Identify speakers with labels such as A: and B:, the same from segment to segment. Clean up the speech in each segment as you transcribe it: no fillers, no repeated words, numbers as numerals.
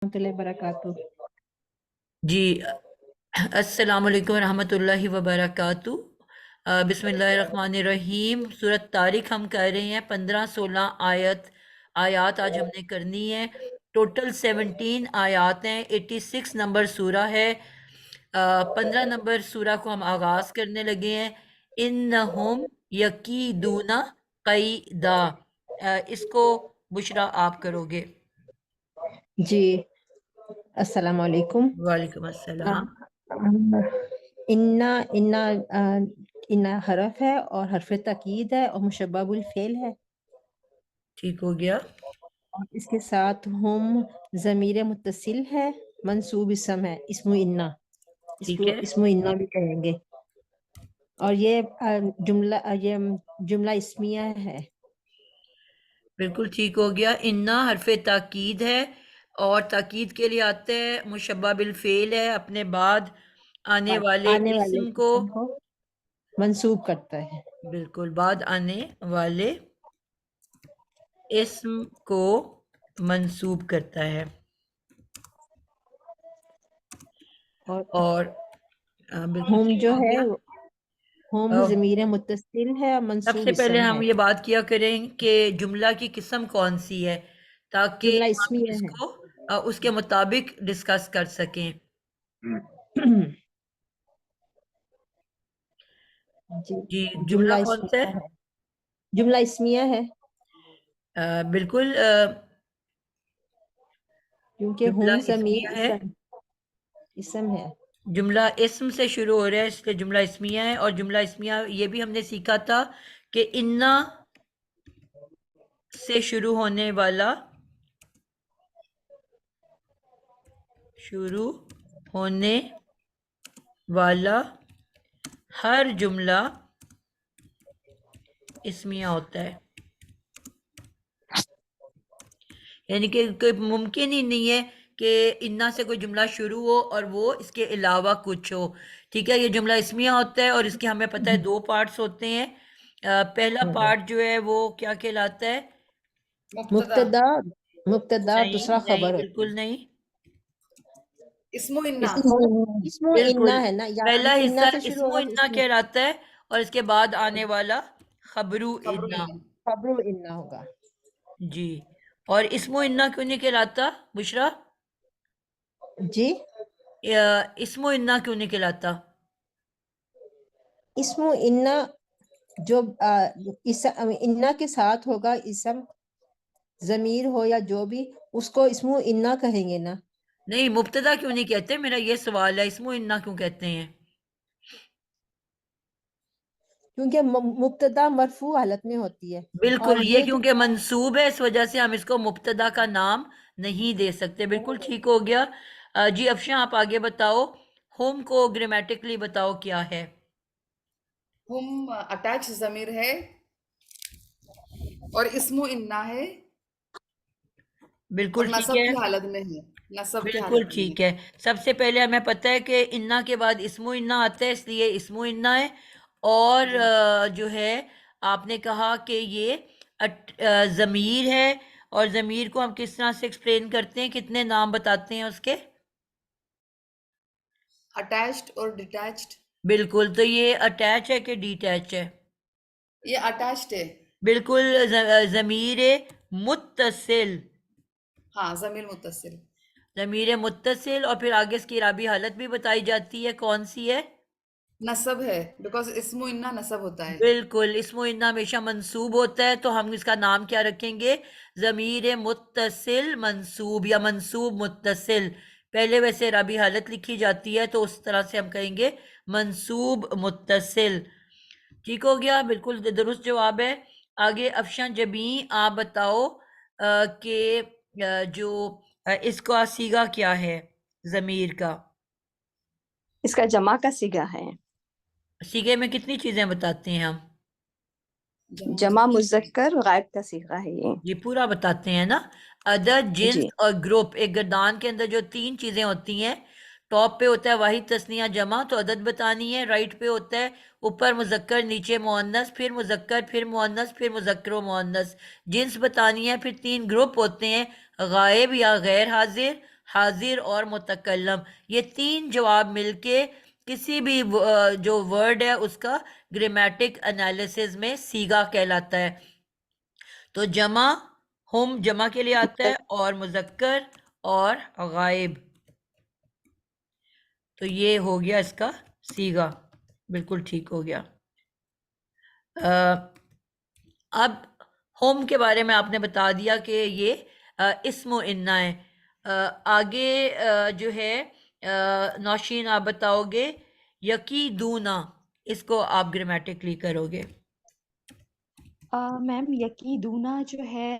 A: warahmatullahi wabarakatuh.
B: جی السلام علیکم ورحمۃ اللہ وبرکاتہ۔ بسم اللہ الرحمن الرحیم۔ سورۃ طارق ہم کر رہے ہیں، 15-16 آیات آج ہم نے کرنی ہے۔ ٹوٹل 17 آیات ہیں، 86 نمبر سورہ ہے۔ 15 نمبر سورہ کو ہم آغاز کرنے لگے ہیں۔ انہم یکیدون قیدا، اس کو بشرا آپ کرو گے۔
A: جی السلام علیکم۔
B: وعلیکم السلام۔
A: انا انا انا حرف ہے اور حرف تاکید ہے اور مشبہ بالفعل ہے،
B: ٹھیک ہو گیا۔
A: اور اس کے ساتھ ہم ضمیر متصل ہے، منصوب اسم ہے، اسم انا، اس
B: ٹھیک
A: کو
B: ہے،
A: اسم انا بھی کہیں گے، اور یہ جملہ اسمیہ ہے۔
B: بالکل ٹھیک ہو گیا۔ انا حرف تاکید ہے اور تاکید کے لیے آتا ہے مشبہ بالفعل ہے، اپنے بعد آنے والے
A: آنے والے
B: اسم کو،
A: اسم کو منصوب کرتا ہے۔
B: بالکل بعد آنے والے اسم کو منصوب کرتا ہے۔ اور بالکل
A: ہم
B: ٹھیک
A: جو
B: ہو
A: ہے
B: گیا۔
A: ہم ضمیر متصل ہے اور
B: سب
A: منصوب
B: سے پہلے
A: اسم
B: ہم
A: ہے،
B: یہ بات کیا کریں کہ جملہ کی قسم کون سی ہے، تاکہ
A: جملہ
B: ہم
A: اسمیہ
B: اس
A: ہے۔
B: کو اس کے مطابق ڈسکس کر سکیں۔
A: جی
B: جی
A: جملہ
B: جملہ کون سا
A: اسمیہ ہے، جملہ اسمیہ ہے،
B: ہے؟ بالکل
A: کیونکہ
B: جملہ
A: ہم ضمیر
B: اسمیہ ہے۔
A: اسم ہے۔
B: جملہ اسم سے شروع ہو رہا ہے، اس لیے جملہ اسمیہ ہے۔ اور جملہ اسمیہ یہ بھی ہم نے سیکھا تھا کہ انا سے شروع ہونے والا ہر جملہ اسمیہ ہوتا ہے، یعنی کہ کوئی ممکن ہی نہیں ہے کہ انا سے کوئی جملہ شروع ہو اور وہ اس کے علاوہ کچھ ہو۔ ٹھیک ہے، یہ جملہ اسمیہ ہوتا ہے اور اس کے ہمیں پتہ ہے 2 پارٹس ہوتے ہیں۔ پہلا پارٹ جو ہے وہ کیا کہلاتا ہے؟
A: مبتدا مبتدا دوسرا خبر ہوتا
B: بالکل نہیں،
C: اسم و
A: ہے،
C: انا
A: اسم و
B: بالکل
A: انا ہے نا، یا
B: پہلا
A: انا
B: حصہ
A: سے شروع
B: اسم و
A: ہوگا تو
B: انا
A: اسم
B: کہلاتا ہے، اور اس کے بعد آنے والا خبرو
C: خبر
B: انا۔
C: انا
A: خبر و انا ہوگا۔
B: جی، اور اسم و انا کیوں نہیں کہلاتا بشرا؟
A: جی
B: اسم و انا کیوں نہیں کہلاتا؟
A: اسم و انا جو انا کے ساتھ ہوگا، اسم ضمیر ہو یا جو بھی، اس کو اسم و انا کہیں گے نا۔
B: نہیں، مبتدا کیوں نہیں کہتے؟ میرا یہ سوال ہے، اسم و انا کیوں کہتے ہیں؟
A: کیونکہ مبتدا مرفوع حالت میں ہوتی ہے، اور
B: بالکل، یہ
A: یہ جو
B: کیونکہ منصوب ہے اس وجہ سے ہم اس کو مبتدا کا نام نہیں دے سکتے۔ بالکل ٹھیک ہو گیا۔ جی افشاں آپ آگے بتاؤ، ہوم کو گرامیٹکلی بتاؤ کیا ہے؟
C: ہم اٹیچ ضمیر ہے اور اسم و انا ہے اور
B: بالکل ٹھیک
C: نصب
B: ہے،
C: کی حالت میں ہے، نصب کی
B: بالکل
C: حالت میں ہے۔
B: ٹھیک ہے۔ سب سے پہلے ہمیں پتہ ہے کہ انا کے بعد اسم و انا آتا ہے، اس لیے اسم و انا ہے۔ اور
C: جی
B: جو ہے آپ نے کہا کہ یہ ضمیر ہے، اور ضمیر کو ہم کس طرح سے ایکسپلین کرتے ہیں؟ کتنے نام بتاتے ہیں اس کے؟
C: اٹیچڈ اور ڈیٹیچڈ۔
B: بالکل، تو یہ اٹیچ ہے کہ ڈیٹیچ ہے؟
C: یہ اٹیچڈ ہے،
B: بالکل، ضمیر متصل،
C: ہاں ضمیر متصل،
B: ضمیر متصل، اور پھر آگے اس کی اعرابی حالت بھی بتائی جاتی ہے، کون سی ہے؟
C: نصب ہے، بیکاز اسم و انا نصب ہوتا ہے۔
B: بالکل، اسم و انا ہمیشہ منصوب ہوتا ہے، تو ہم اس کا نام کیا رکھیں گے؟ ضمیر متصل منصوب، یا منصوب متصل۔ پہلے ویسے اعرابی حالت لکھی جاتی ہے تو اس طرح سے ہم کہیں گے منصوب متصل۔ ٹھیک ہو گیا، بالکل درست جواب ہے۔ آگے افشاں جبیں آپ بتاؤ کہ جو اس کا صیغہ کیا ہے ضمیر کا؟
D: اس کا جمع کا صیغہ ہے،
B: صیغے میں کتنی چیزیں بتاتے ہیں ہم؟
D: جمع مذکر غائب کا صیغہ ہے یہ۔
B: یہ پورا بتاتے ہیں نا، عدد، جنس
D: جی
B: اور گروپ۔ ایک گردان کے اندر جو 3 چیزیں ہوتی ہیں، ٹاپ پہ ہوتا ہے واحد تثنیہ جمع، تو عدد بتانی ہے، رائٹ پہ ہوتا ہے اوپر مذکر نیچے مؤنث، پھر مذکر پھر مؤنث پھر مذکر و مؤنث، جنس بتانی ہے، پھر 3 گروپ ہوتے ہیں، غائب یا غیر حاضر، حاضر اور متکلم، یہ تین جواب مل کے کسی بھی جو ورڈ ہے اس کا گرامیٹک انالیسز میں سیگا کہلاتا ہے. تو جمع ہم جمع کے لیے آتا ہے اور مذکر اور غائب. تو یہ ہو گیا اس کا سیگا، بالکل ٹھیک ہو گیا. اب ہوم کے بارے میں آپ نے بتا دیا کہ یہ اسم و انا ہے. آگے جو ہے نوشین آپ بتاؤ گے یقیدونا، اس کو آپ گرامیٹکلی کرو گے.
D: میم یقیدونا جو ہے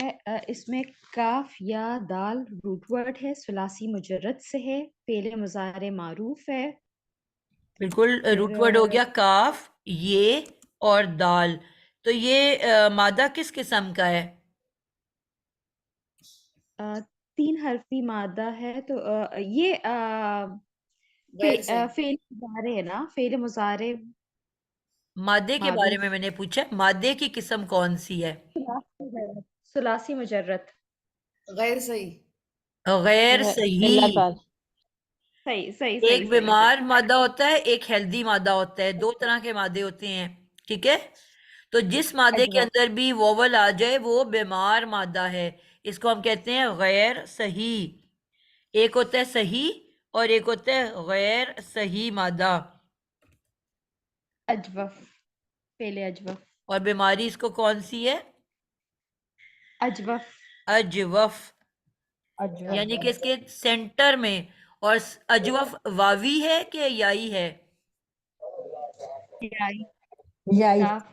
D: اس میں کاف یا دال روٹ ورڈ ہے، ثلاثی مجرد سے ہے، فعل مضارع معروف ہے.
B: بالکل
D: پھر
B: روٹ ورڈ ہو گیا کاف، یہ اور دال. تو یہ مادہ کس قسم کا ہے؟
D: تین حرفی مادہ ہے. تو یہ
C: غیر صحیح.
D: فعل مضارع ہے نا، فعل مضارع
B: مادے کے بارے
D: معروف.
B: میں نے پوچھا مادے کی قسم کون سی ہے؟
D: ثلاثی مجرد.
C: غیر صحیح.
B: غیر
A: اللہ
B: صحیح.
A: تعالی.
D: صحیح صحیح
B: ایک
D: صحیح صحیح
B: بیمار
D: صحیح.
B: مادہ ہوتا ہے، ایک ہیلدی مادہ ہوتا ہے، دو طرح کے مادے ہوتے ہیں. ٹھیک ہے، تو جس مادے کے
D: اجوا.
B: اندر بھی ووول آ جائے وہ بیمار مادہ ہے، اس کو ہم کہتے ہیں غیر صحیح. ایک ہوتا ہے صحیح اور ایک ہوتا ہے غیر صحیح مادہ.
D: اجوف، فعل اجوف.
B: اور بیماری اس کو کون سی ہے؟
D: اجوف.
B: اجوف. یعنی کہ اس کے سینٹر میں. اور اجوف واوی ہے کہ یائی ہے؟
D: یائی.
A: یائی.
D: کاف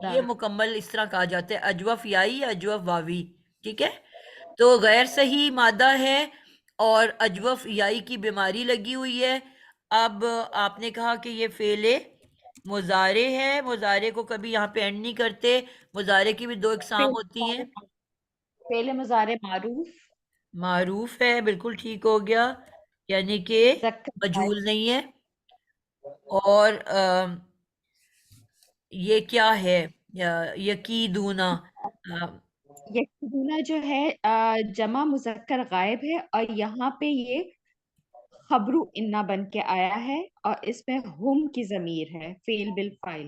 B: یہ
D: دال.
B: مکمل اس طرح کہا جاتا ہے اجوف یائی اجوف واوی. ٹھیک ہے، تو غیر صحیح مادہ ہے اور اجوف یائی کی بیماری لگی ہوئی ہے. اب آپ نے کہا کہ یہ فعل مضارع ہے، مضارع کو کبھی یہاں پہ اینڈ نہیں کرتے. مضارع کی بھی دو اقسام ہوتی ہیں.
D: فعل مضارع معروف.
B: معروف ہے، بالکل ٹھیک ہو گیا، یعنی کہ
D: مذکر
B: مجہول نہیں ہے. اور یہ کیا ہے یقیدونا؟
D: یقیدونا جو ہے جمع مذکر غائب ہے، اور یہاں پہ یہ خبرو انا بن کے آیا ہے، اور اس میں ہم کی ضمیر ہے، فعل بالفاعل.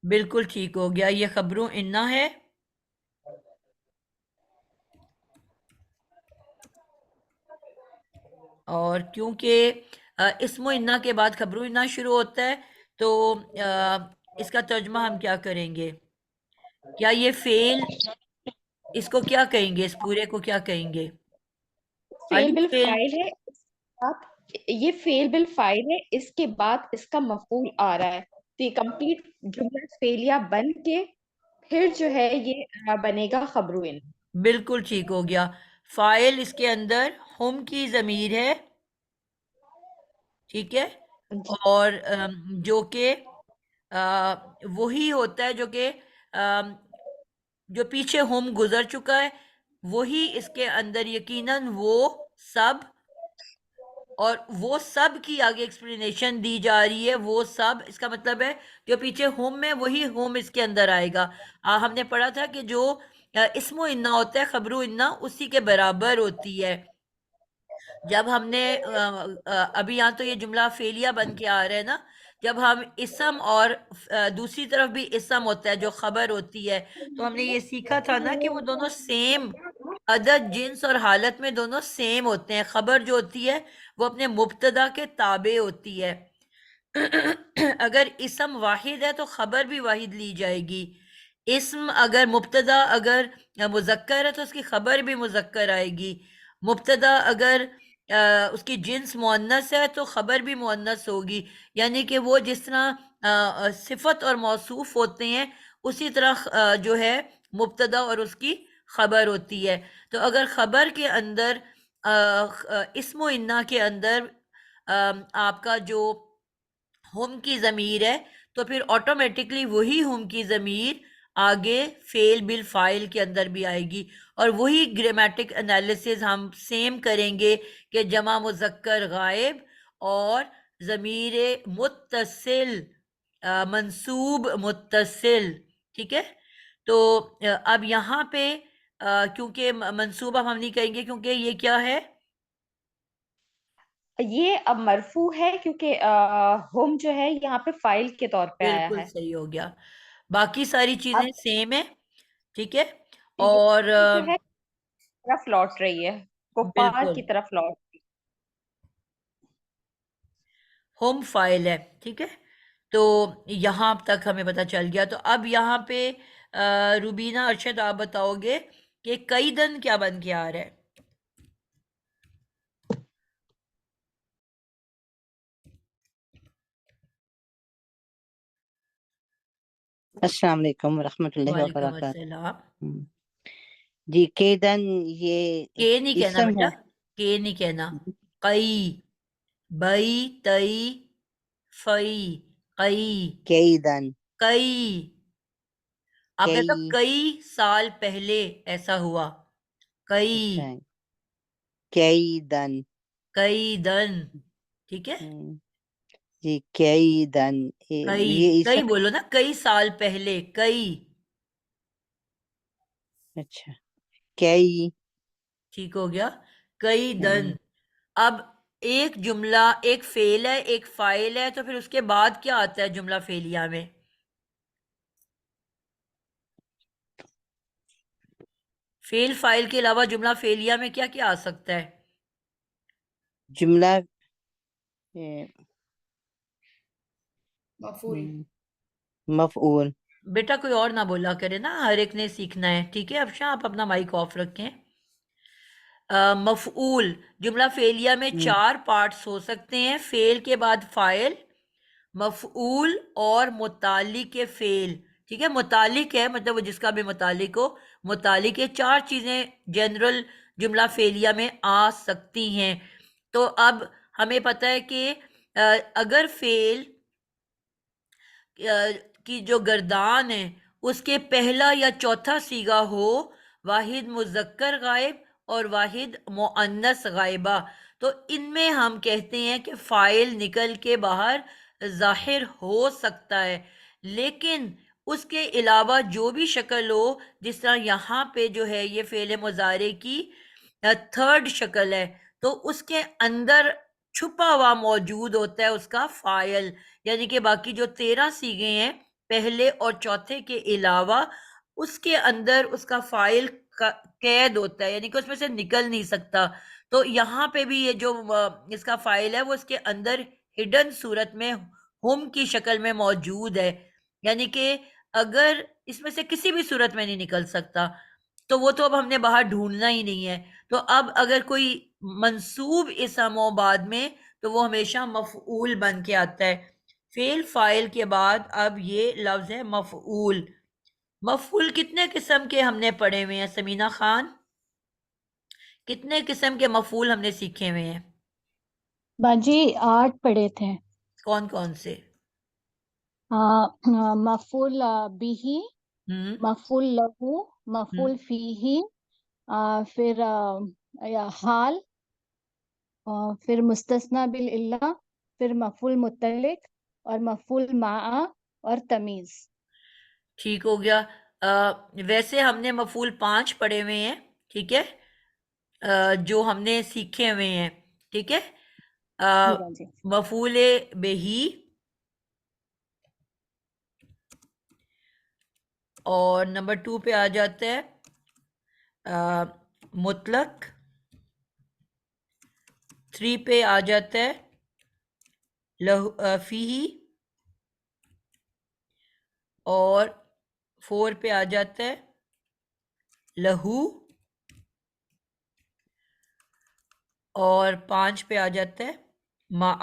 B: بالکل ٹھیک ہو گیا، یہ خبروں انا ہے. اور کیونکہ اسم و انا کے بعد خبروں انا شروع ہوتا ہے تو اس کا ترجمہ ہم کیا کریں گے؟ کیا یہ فعل، اس کو کیا کہیں گے، اس پورے کو کیا کہیں گے؟
D: فعل
B: الف فعل.
D: بالفاعل ہے. یہ فعل بالفاعل ہے، اس کے بعد اس کا مفعول آ رہا ہے، تو یہ کمپلیٹ جملہ فعلیہ بن کے پھر جو ہے یہ بنے گا خبرو ان.
B: بالکل ٹھیک ہو گیا، فاعل اس کے اندر ہم کی ضمیر ہے. ٹھیک ہے،
D: جی.
B: اور جو کہ وہی ہوتا ہے جو کہ جو پیچھے ہم گزر چکا ہے وہی اس کے اندر یقیناً وہ سب، اور وہ سب کی آگے ایکسپلینیشن دی جا رہی ہے. وہ سب اس کا مطلب ہے جو پیچھے ہوم میں وہی ہوم اس کے اندر آئے گا. ہم نے پڑھا تھا کہ جو اسم و انا ہوتا ہے خبر و انا اسی کے برابر ہوتی ہے. جب ہم نے ابھی یہاں تو یہ جملہ فعلیہ بن کے آ رہا ہے نا، جب ہم اسم اور دوسری طرف بھی اسم ہوتا ہے جو خبر ہوتی ہے، تو ہم نے یہ سیکھا تھا نا کہ وہ دونوں سیم عدد جنس اور حالت میں دونوں سیم ہوتے ہیں. خبر جو ہوتی ہے وہ اپنے مبتدا کے تابع ہوتی ہے. اگر اسم واحد ہے تو خبر بھی واحد لی جائے گی. اسم اگر مبتدا اگر مذکر ہے تو اس کی خبر بھی مذکر آئے گی. مبتدا اگر اس کی جنس مؤنث ہے تو خبر بھی مؤنث ہوگی. یعنی کہ وہ جس طرح صفت اور موصوف ہوتے ہیں اسی طرح جو ہے مبتدا اور اس کی خبر ہوتی ہے. تو اگر خبر کے اندر اسم و انا کے اندر آپ کا جو ہم کی ضمیر ہے تو پھر آٹومیٹکلی وہی ہم کی ضمیر آگے فعل بالفاعل کے اندر بھی آئے گی. اور وہی گرامیٹک انالیسز ہم سیم کریں گے کہ جمع مذکر غائب اور ضمیر متصل منصوب متصل. ٹھیک ہے، تو اب یہاں پہ کیونکہ منصوب اب ہم نہیں کہیں گے کیونکہ یہ کیا ہے،
D: یہ اب مرفوع ہے کیونکہ ہم جو ہے یہاں پہ فائل کے طور پہ آیا
B: بالکل
D: ہے.
B: صحیح ہو گیا. باقی ساری چیزیں
D: اب
B: سیم ہے. ٹھیک ہے. اور
D: یہ جو ہے طرف لوٹ رہی ہے، کفار
B: بالکل
D: کی طرف لوٹ.
B: ہوم فائل ہے. ٹھیک ہے. تو یہاں تک ہمیں پتہ چل گیا. تو اب یہاں پہ روبینہ ارشد آپ بتاؤ گے کہ کئی دن کیا بن کے آ رہا ہے.
E: السلام علیکم ورحمۃ اللہ
B: وعلیکم
E: وبرکاتہ.
B: السلام.
E: جی کیدن یہ
B: کہ نہیں کہنا
E: اسم
B: بیٹا،
E: ہے.
B: کہ نہیں کہنا. کئی، بئی تئی فئی، کئی.
E: کیدن
B: کئی آپ کہتے ہو
E: کئی
B: کئی سال پہلے ایسا ہوا. کئی،
E: اچھا کیدن.
B: کئی دن. ٹھیک ہے.
E: جی کیدن
B: کئی،
E: یہ
B: کئی
E: اسم.
B: بولو نا، کئی سال پہلے. کئی.
E: اچھا کئی.
B: ٹھیک ہو گیا. کئی دن. اب ایک جملہ، ایک فعل ہے، ایک فاعل ہے، تو پھر اس کے بعد کیا آتا ہے جملہ فعلیہ میں؟ فعل فاعل کے علاوہ جملہ فعلیہ میں کیا کیا آ سکتا ہے؟
E: جملہ
C: مفعول.
E: مفعول.
B: بیٹا کوئی اور نہ بولا کرے نا، ہر ایک نے سیکھنا ہے. ٹھیک ہے. افشاں آپ اپنا مائک آف رکھیں. مفعول جملہ فعلیہ میں 4 پارٹس ہو سکتے ہیں. فعل کے بعد فاعل، مفعول اور متعلق فعل. ٹھیک ہے. متعلق ہے مطلب وہ جس کا بھی متعلق ہو. متعلق ہے. 4 چیزیں جنرل جملہ فعلیہ میں آ سکتی ہیں. تو اب ہمیں پتہ ہے کہ اگر فعل کی جو گردان ہے اس کے پہلا یا چوتھا صیغہ ہو، واحد مذکر غائب اور واحد مؤنث غائبہ، تو ان میں ہم کہتے ہیں کہ فاعل نکل کے باہر ظاہر ہو سکتا ہے. لیکن اس کے علاوہ جو بھی شکل ہو، جس طرح یہاں پہ جو ہے یہ فعل مضارع کی تھرڈ شکل ہے، تو اس کے اندر چھپا ہوا موجود ہوتا ہے اس کا فاعل. یعنی کہ باقی جو 13 صیغے ہیں پہلے اور چوتھے کے علاوہ، اس کے اندر اس کا فاعل قید ہوتا ہے، یعنی کہ اس میں سے نکل نہیں سکتا. تو یہاں پہ بھی یہ جو اس کا فاعل ہے وہ اس کے اندر ہڈن صورت میں ہم کی شکل میں موجود ہے. یعنی کہ اگر اس میں سے کسی بھی صورت میں نہیں نکل سکتا تو وہ تو اب ہم نے باہر ڈھونڈنا ہی نہیں ہے. تو اب اگر کوئی منصوب اسم ہو بعد میں تو وہ ہمیشہ مفعول بن کے آتا ہے. فعل فاعل کے بعد اب یہ لفظ ہے مفعول. مفعول کتنے قسم کے ہم نے پڑھے ہوئے ہیں سمینہ خان؟ کتنے قسم کے مفعول ہم نے سیکھے ہوئے ہیں؟
F: باجی 8 پڑھے تھے.
B: کون کون سے؟
F: مفعول بھی، مفعول لہو، مفعول فیہ، پھر حال، پھر مستثنی باللہ، پھر مفعول مطلق اور مفعول مع اور تمیز.
B: ٹھیک ہو گیا. ویسے ہم نے مفعول 5 پڑھے ہوئے ہیں. ٹھیک ہے. جو ہم نے سیکھے ہوئے ہیں. ٹھیک ہے.
F: جی باجی.
B: مفعول بہی، اور نمبر 2 پہ آ جاتا ہے مطلق، 3 پہ آ جاتا ہے فیہ، اور 4 پہ آ جاتا ہے لہو، اور 5 پہ آ جاتا ہے مع.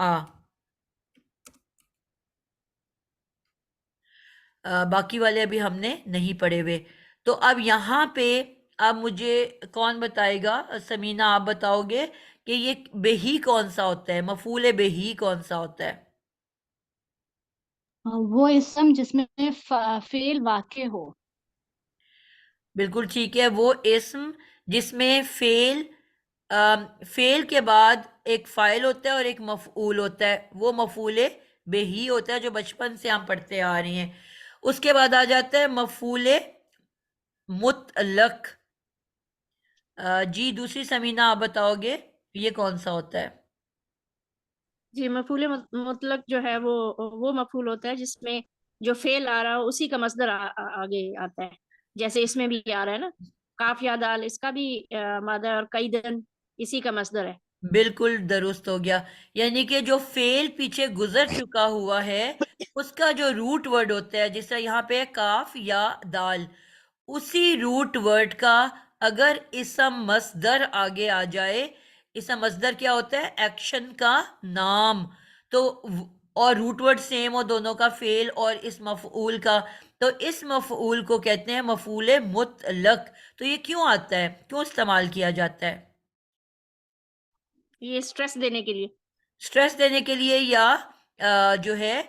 B: باقی والے ابھی ہم نے نہیں پڑھے ہوئے. تو اب یہاں پہ اب مجھے کون بتائے گا؟ سمینہ آپ بتاؤ گے کہ یہ بہی کون سا ہوتا ہے؟ مفعول بہی کون سا ہوتا ہے؟
F: وہ اسم جس میں فعل واقع ہو.
B: بالکل ٹھیک ہے. وہ اسم جس میں فعل کے بعد ایک فاعل ہوتا ہے اور ایک مفعول ہوتا ہے، وہ مفعول بہی ہوتا ہے جو بچپن سے ہم پڑھتے آ رہے ہیں. اس کے بعد آ جاتا ہے مفعول مطلق. جی دوسری سمینہ آپ بتاؤ گے یہ کون سا ہوتا ہے؟
G: جی مفعول مطلق جو ہے وہ مفعول ہوتا ہے جس میں جو فعل آ رہا ہو اسی کا مصدر آگے آتا ہے، جیسے اس میں بھی آ رہا ہے نا کاف یا دال، اس کا بھی مادہ اور قیدن اسی کا مصدر ہے۔
B: بالکل درست ہو گیا، یعنی کہ جو فعل پیچھے گزر چکا ہوا ہے اس کا جو روٹ ورڈ ہوتا ہے، جس طرح یہاں پہ کاف یا دال، اسی روٹ ورڈ کا اگر اسم مصدر آگے آ جائے، اسم مصدر کیا ہوتا ہے؟ ایکشن کا نام، تو اور روٹ ورڈ سیم ہو دونوں کا، فعل اور اس مفعول کا، تو اس مفعول کو کہتے ہیں مفعول مطلق۔ تو یہ کیوں آتا ہے، کیوں استعمال کیا جاتا ہے؟
G: یہ سٹریس دینے کے لیے۔
B: سٹریس دینے کے لیے یا جو ہے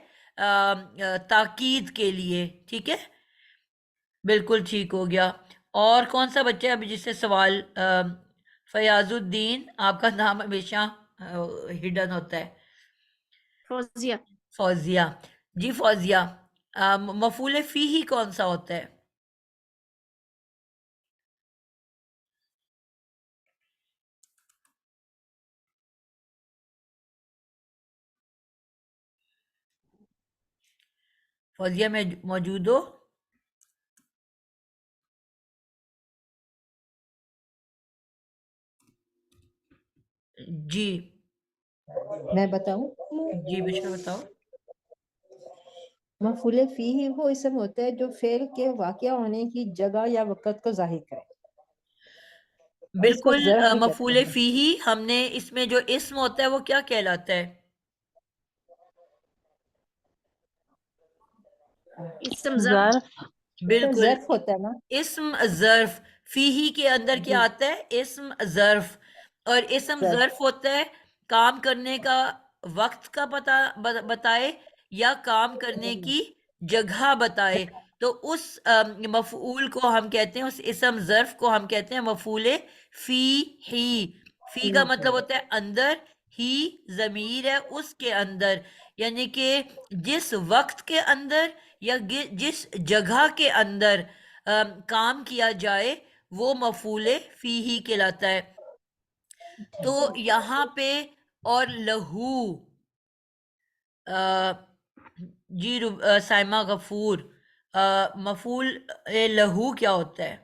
B: تاکید کے لیے، ٹھیک ہے، بالکل ٹھیک ہو گیا۔ اور کون سا بچہ ابھی جس سے سوال؟ فیاض الدین، آپ کا نام ہمیشہ ہڈن ہوتا ہے۔
G: فوزیہ۔
B: فوزیہ، جی فوزیہ، مفعول فیہ کون سا ہوتا ہے؟ فوزیہ میں موجود ہو؟ جی
A: میں بتاؤں؟
B: جی بشرا بتاؤ۔
A: مفعول فیہ وہ اسم ہوتا ہے جو فعل کے واقع ہونے کی جگہ یا وقت کو ظاہر کرے، جس کو
B: بالکل،
A: ظرف بھی کہتے
B: مفعول
A: ہیں۔
B: فیہ ہم نے اس میں جو اسم ہوتا ہے وہ کیا کہلاتا ہے؟
G: اسم ظرف۔
B: بالکل،
A: ظرف ہوتا ہے نا۔
B: اسم ظرف، فیہی کے اندر
A: جی،
B: کیا آتا ہے؟ اسم ظرف، اور اسم
A: ظرف۔
B: ظرف ہوتا ہے کام کرنے کا وقت کا بتائے یا کام کرنے کی جگہ بتائے، تو اس مفعول کو ہم کہتے ہیں، اس اسم ظرف کو ہم کہتے ہیں مفعول فیہی۔ فی کا مطلب ہوتا ہے اندر، ہی ضمیر ہے اس کے اندر، یعنی کہ جس وقت کے اندر یا جس جگہ کے اندر کام کیا جائے وہ مفعول فیہی کہلاتا ہے۔ تو یہاں پہ اور لہو، جی سائمہ غفور، مفعول لہو کیا ہوتا ہے؟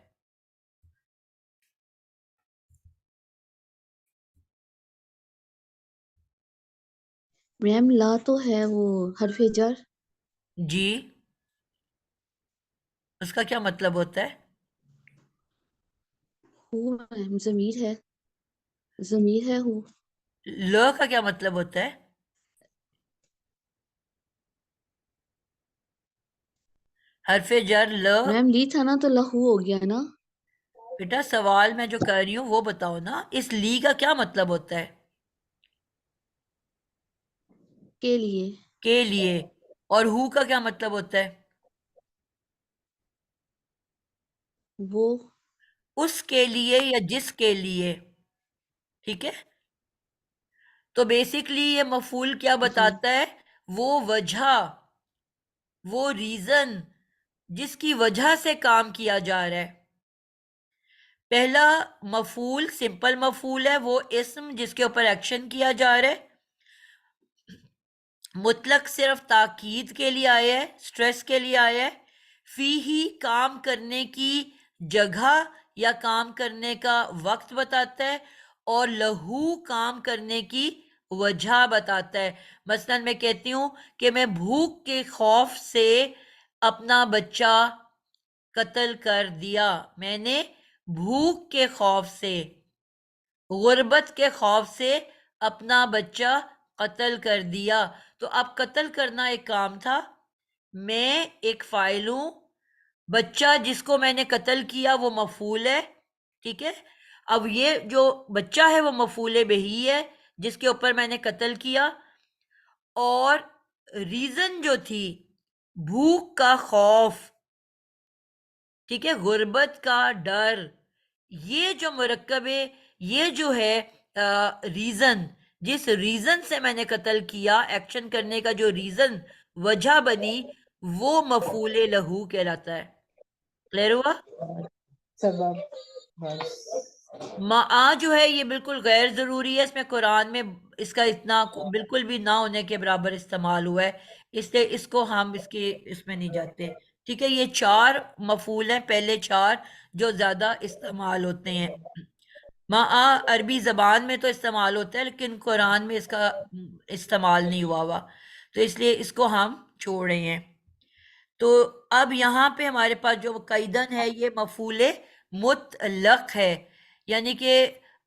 H: میم لا تو ہے وہ حرف جر،
B: جی، اس کا کیا مطلب ہوتا ہے؟
H: ہو میم ضمیر ہے، ضمیر ہے ہو۔
B: ل کا کیا مطلب ہوتا ہے؟ حرف جر ل۔
H: میم لی تھا نا تو لہو ہو گیا نا۔
B: بیٹا سوال میں جو کر رہی ہوں وہ بتاؤ نا، اس لی کا کیا مطلب ہوتا ہے؟
H: کے لیے۔
B: کے لیے، اور ہو کا کیا مطلب ہوتا ہے؟
H: وہ۔
B: اس کے لیے یا جس کے لیے، ٹھیک ہے۔ تو بیسکلی یہ مفعول کیا
H: جی
B: بتاتا ہے؟ وہ وجہ، وہ ریزن جس کی وجہ سے کام کیا جا رہا ہے۔ پہلا مفعول سمپل مفعول ہے، وہ اسم جس کے اوپر ایکشن کیا جا رہا ہے۔ مطلق صرف تاکید کے لیے آیا ہے، سٹریس کے لیے آیا ہے۔ فی ہی کام کرنے کی جگہ یا کام کرنے کا وقت بتاتا ہے، اور لہو کام کرنے کی وجہ بتاتا ہے۔ مثلا میں کہتی ہوں کہ میں بھوک کے خوف سے اپنا بچہ قتل کر دیا، میں نے بھوک کے خوف سے، غربت کے خوف سے اپنا بچہ قتل کر دیا۔ تو اب قتل کرنا ایک کام تھا، میں ایک فاعل ہوں، بچہ جس کو میں نے قتل کیا وہ مفعول ہے، ٹھیک ہے۔ اب یہ جو بچہ ہے وہ مفعول بہی ہے جس کے اوپر میں نے قتل کیا، اور ریزن جو تھی بھوک کا خوف، ٹھیک ہے، غربت کا ڈر، یہ جو مرکب ہے، یہ جو ہے ریزن، جس ریزن سے میں نے قتل کیا، ایکشن کرنے کا جو ریزن، وجہ بنی، وہ مفعول لہو کہلاتا ہے۔ کلیئر ہوا؟
A: سبب بس۔
B: جو ہے یہ بالکل غیر ضروری ہے، اس میں قرآن میں اس کا اتنا بالکل بھی نہ ہونے کے برابر استعمال ہوا ہے، اس لیے اس کو ہم اس میں نہیں جاتے. ٹھیک ہے، یہ 4 مفعول ہیں، پہلے 4 جو زیادہ استعمال ہوتے ہیں. عربی زبان میں تو استعمال ہوتا ہے لیکن قرآن میں اس کا استعمال نہیں ہوا، تو اس لیے اس کو ہم چھوڑ رہے ہیں. تو اب یہاں پہ ہمارے پاس جو قیدن ہے یہ مفعول مطلق ہے، یعنی کہ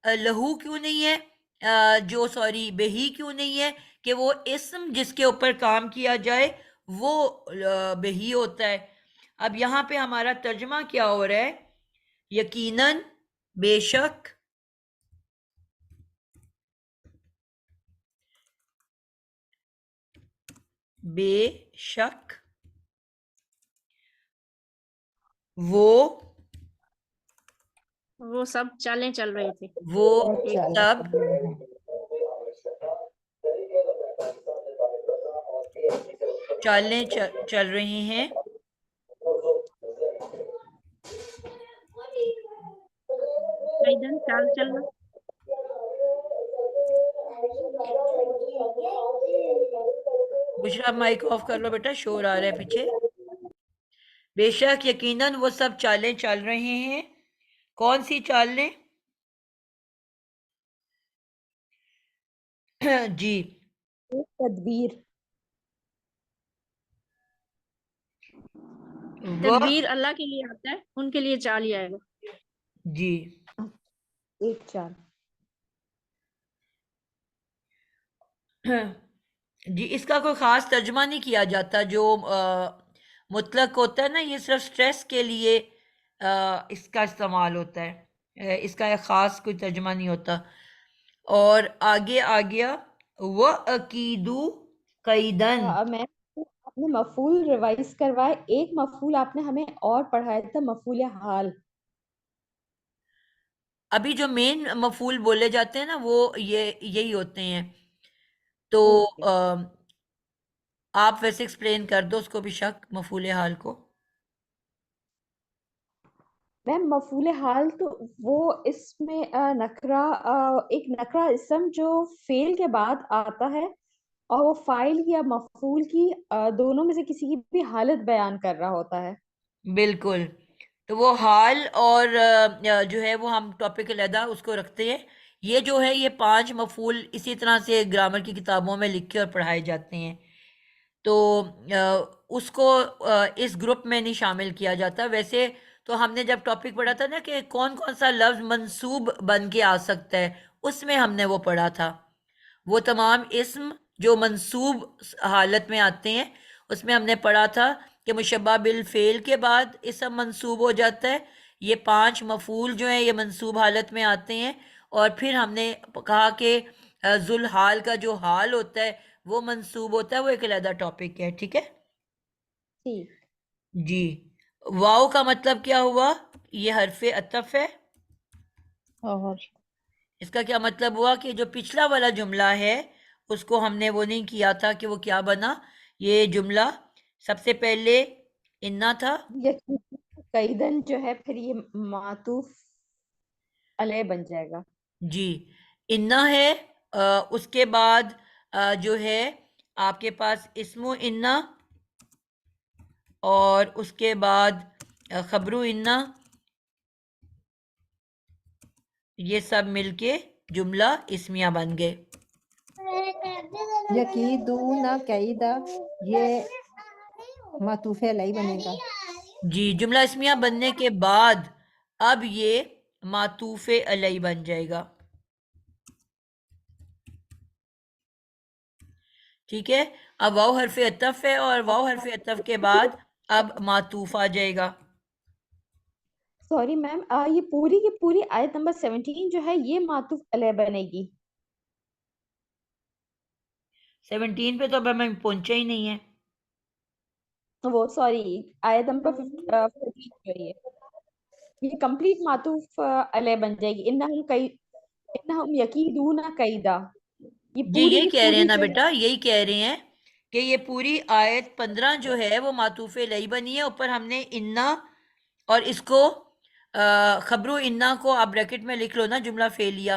B: لہو کیوں نہیں ہے، بہی کیوں نہیں ہے کہ وہ اسم جس کے اوپر کام کیا جائے وہ بہی ہوتا ہے. اب یہاں پہ ہمارا ترجمہ کیا ہو رہا ہے؟ یقیناً، بے شک، بے شک،
G: وہ سب چالیں چل رہے تھے.
B: وہ
A: اچھا
B: سب چالیں چل رہی ہیں.
G: قیدن چال چلنا.
B: بشرا مائک آف کر لو بیٹا، شور آ رہا ہے پیچھے. بے شک، یقیناً وہ سب چالیں چل رہے ہیں. کون سی چالیں؟ جی،
D: تدبیر.
B: وہ
G: تدبیر اللہ کے لیے آتا ہے، ان کے لیے چال ہی آئے گا.
B: جی
D: ایک چال.
B: جی، اس کا کوئی خاص ترجمہ نہیں کیا جاتا. جو مطلق ہوتا ہے نا، یہ صرف سٹریس کے لیے اس کا استعمال ہوتا ہے، اس کا ایک خاص کوئی ترجمہ نہیں ہوتا. اور آگے آ گیا وَأَكِيدُ قَيْدًا.
D: میں آپ نے مفعول ریوائز کروائے، ایک مفعول آپ نے ہمیں اور پڑھایا تھا، مفعول حال.
B: ابھی جو مین مفعول بولے جاتے ہیں نا وہ یہی ہوتے ہیں. تو
D: Okay.
B: آپ ویسے ایکسپلین کر دو اس کو بھی، شک مفعول حال کو.
D: میم مفعول حال تو وہ اس میں نکرہ، ایک نکرہ اسم جو فعل کے بعد آتا ہے اور وہ فاعل یا مفعول کی دونوں میں سے کسی کی بھی حالت بیان کر رہا ہوتا ہے.
B: بالکل. تو وہ حال اور جو ہے وہ ہم ٹاپک علیحدہ اس کو رکھتے ہیں. یہ جو ہے یہ 5 مفعول اسی طرح سے گرامر کی کتابوں میں لکھے اور پڑھائے جاتے ہیں، تو اس کو اس گروپ میں نہیں شامل کیا جاتا. ویسے تو ہم نے جب ٹاپک پڑھا تھا نا کہ کون کون سا لفظ منصوب بن کے آ سکتا ہے، اس میں ہم نے وہ پڑھا تھا. وہ تمام اسم جو منصوب حالت میں آتے ہیں اس میں ہم نے پڑھا تھا کہ مشبہ بالفعل کے بعد اسم منصوب ہو جاتا ہے. یہ 5 مفعول جو ہیں یہ منصوب حالت میں آتے ہیں. اور پھر ہم نے کہا کہ ذوالحال کا جو حال ہوتا ہے وہ منصوب ہوتا ہے، وہ ایک علیحدہ ٹاپک ہے. ٹھیک ہے
D: ٹھیک.
B: جی. واو کا مطلب کیا ہوا؟ یہ حرف عطف ہے.
A: اور
B: اس کا کیا مطلب ہوا کہ جو پچھلا والا جملہ ہے اس کو ہم نے وہ نہیں کیا تھا کہ وہ کیا بنا. یہ جملہ سب سے پہلے انا تھا.
D: قیدن جو ہے پھر یہ معطوف علیہ بن جائے گا.
B: جی، انا ہے. اس کے بعد جو ہے آپ کے پاس اسم انا، اور اس کے بعد خبر انا، یہ سب مل کے جملہ اسمیہ بن گئے.
A: یکیدون کیدا یہ معطوف علیہ بنے گا.
B: جی، جملہ اسمیہ بننے کے بعد اب یہ معطوف علیہ بن جائے گا. ٹھیک ہے. اب واو حرف عطف ہے اور واو حرف عطف کے بعد اب معطوف آ جائے گا.
D: سوری میم، یہ پوری کی پوری آیت نمبر 17 جو ہے یہ معطوف علیہ بنے گی.
B: 17 پہ تو اب ہمیں پہنچا ہی نہیں ہے.
D: وہ سوری آیت نمبر 14 جو ہے یہ کمپلیٹ معطوف علیہ بن جائے گی. انہم یکیدون کیدا، یہ
B: جی،
D: پوری
B: یہی
D: کی
B: کہہ رہے ہیں
D: پوری
B: نا
D: جو
B: بیٹا، یہی کہہ رہے ہیں کہ یہ پوری آیت 15 جو ہے وہ معطوف علیہ بنی ہے. اوپر ہم نے انا اور اس کو خبر انا کو آپ بریکٹ میں لکھ لو نا، جملہ فعلیہ.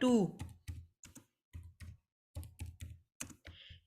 B: 2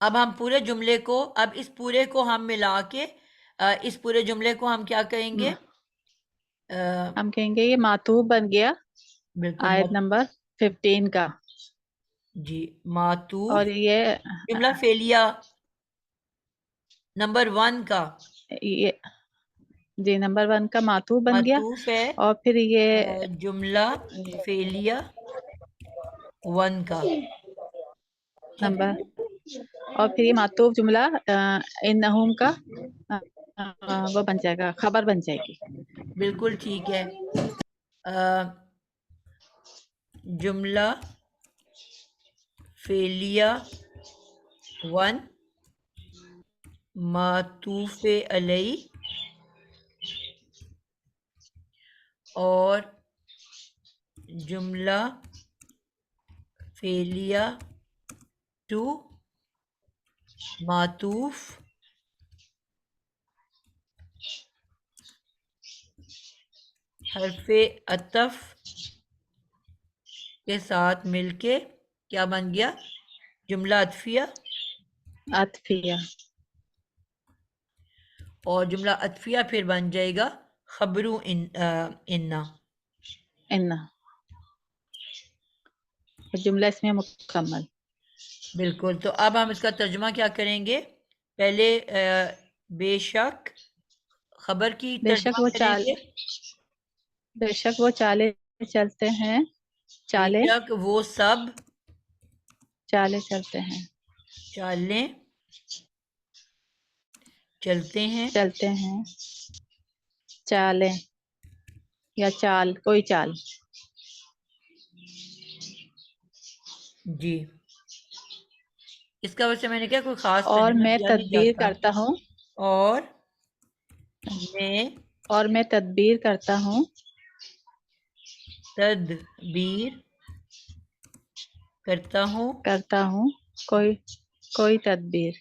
B: اب ہم پورے جملے کو، اب اس پورے کو ہم ملا کے اس پورے جملے کو ہم کیا کہیں گے؟
I: ہم کہیں گے یہ معطوف بن گیا
B: بالکل
I: آیت نمبر 15 کا،
B: جی معطوف
I: اور یہ
B: جملہ فعلیہ نمبر 1 کا
I: یہ جی نمبر 1 کا معطوف بن گیا،
B: معطوف ہے
I: اور پھر یہ
B: جملہ فعلیہ 1 کا، ٹھیک
I: نمبر،
B: ہے؟
I: اور پھر یہ معطوف جملہ انہم کا وہ بن جائے گا، خبر بن جائے گی۔
B: بالکل ٹھیک ہے۔ جملہ فعلیہ 1 معطوف علیہ اور جملہ فعلیہ 2 معطوف حرف عطف کے ساتھ مل کے کیا بن گیا؟ جملہ عطفیہ،
I: عطفیہ،
B: اور جملہ عطفیہ پھر بن جائے گا خبرو انا۔
I: جملہ اس میں مکمل۔
B: بالکل، تو اب ہم اس کا ترجمہ کیا کریں گے؟ پہلے بے شک خبر کی
I: بے شک
B: ترجمہ کریں گے،
I: بے شک وہ چالے چلتے ہیں،
B: بے شک وہ سب
I: چالے چلتے ہیں،
B: چالیں چلتے ہیں،
I: چلتے ہیں، چالیں یا چال، کوئی چال۔
B: جی اس کا ویسے میں نے کیا کوئی خاص
I: اور
B: ترجمہ
I: میں
B: کیا نہیں
I: تدبیر
B: جاتا،
I: کرتا ہوں،
B: اور
I: میں تدبیر کرتا ہوں،
B: تدبیر کرتا ہوں
I: کوئی تدبیر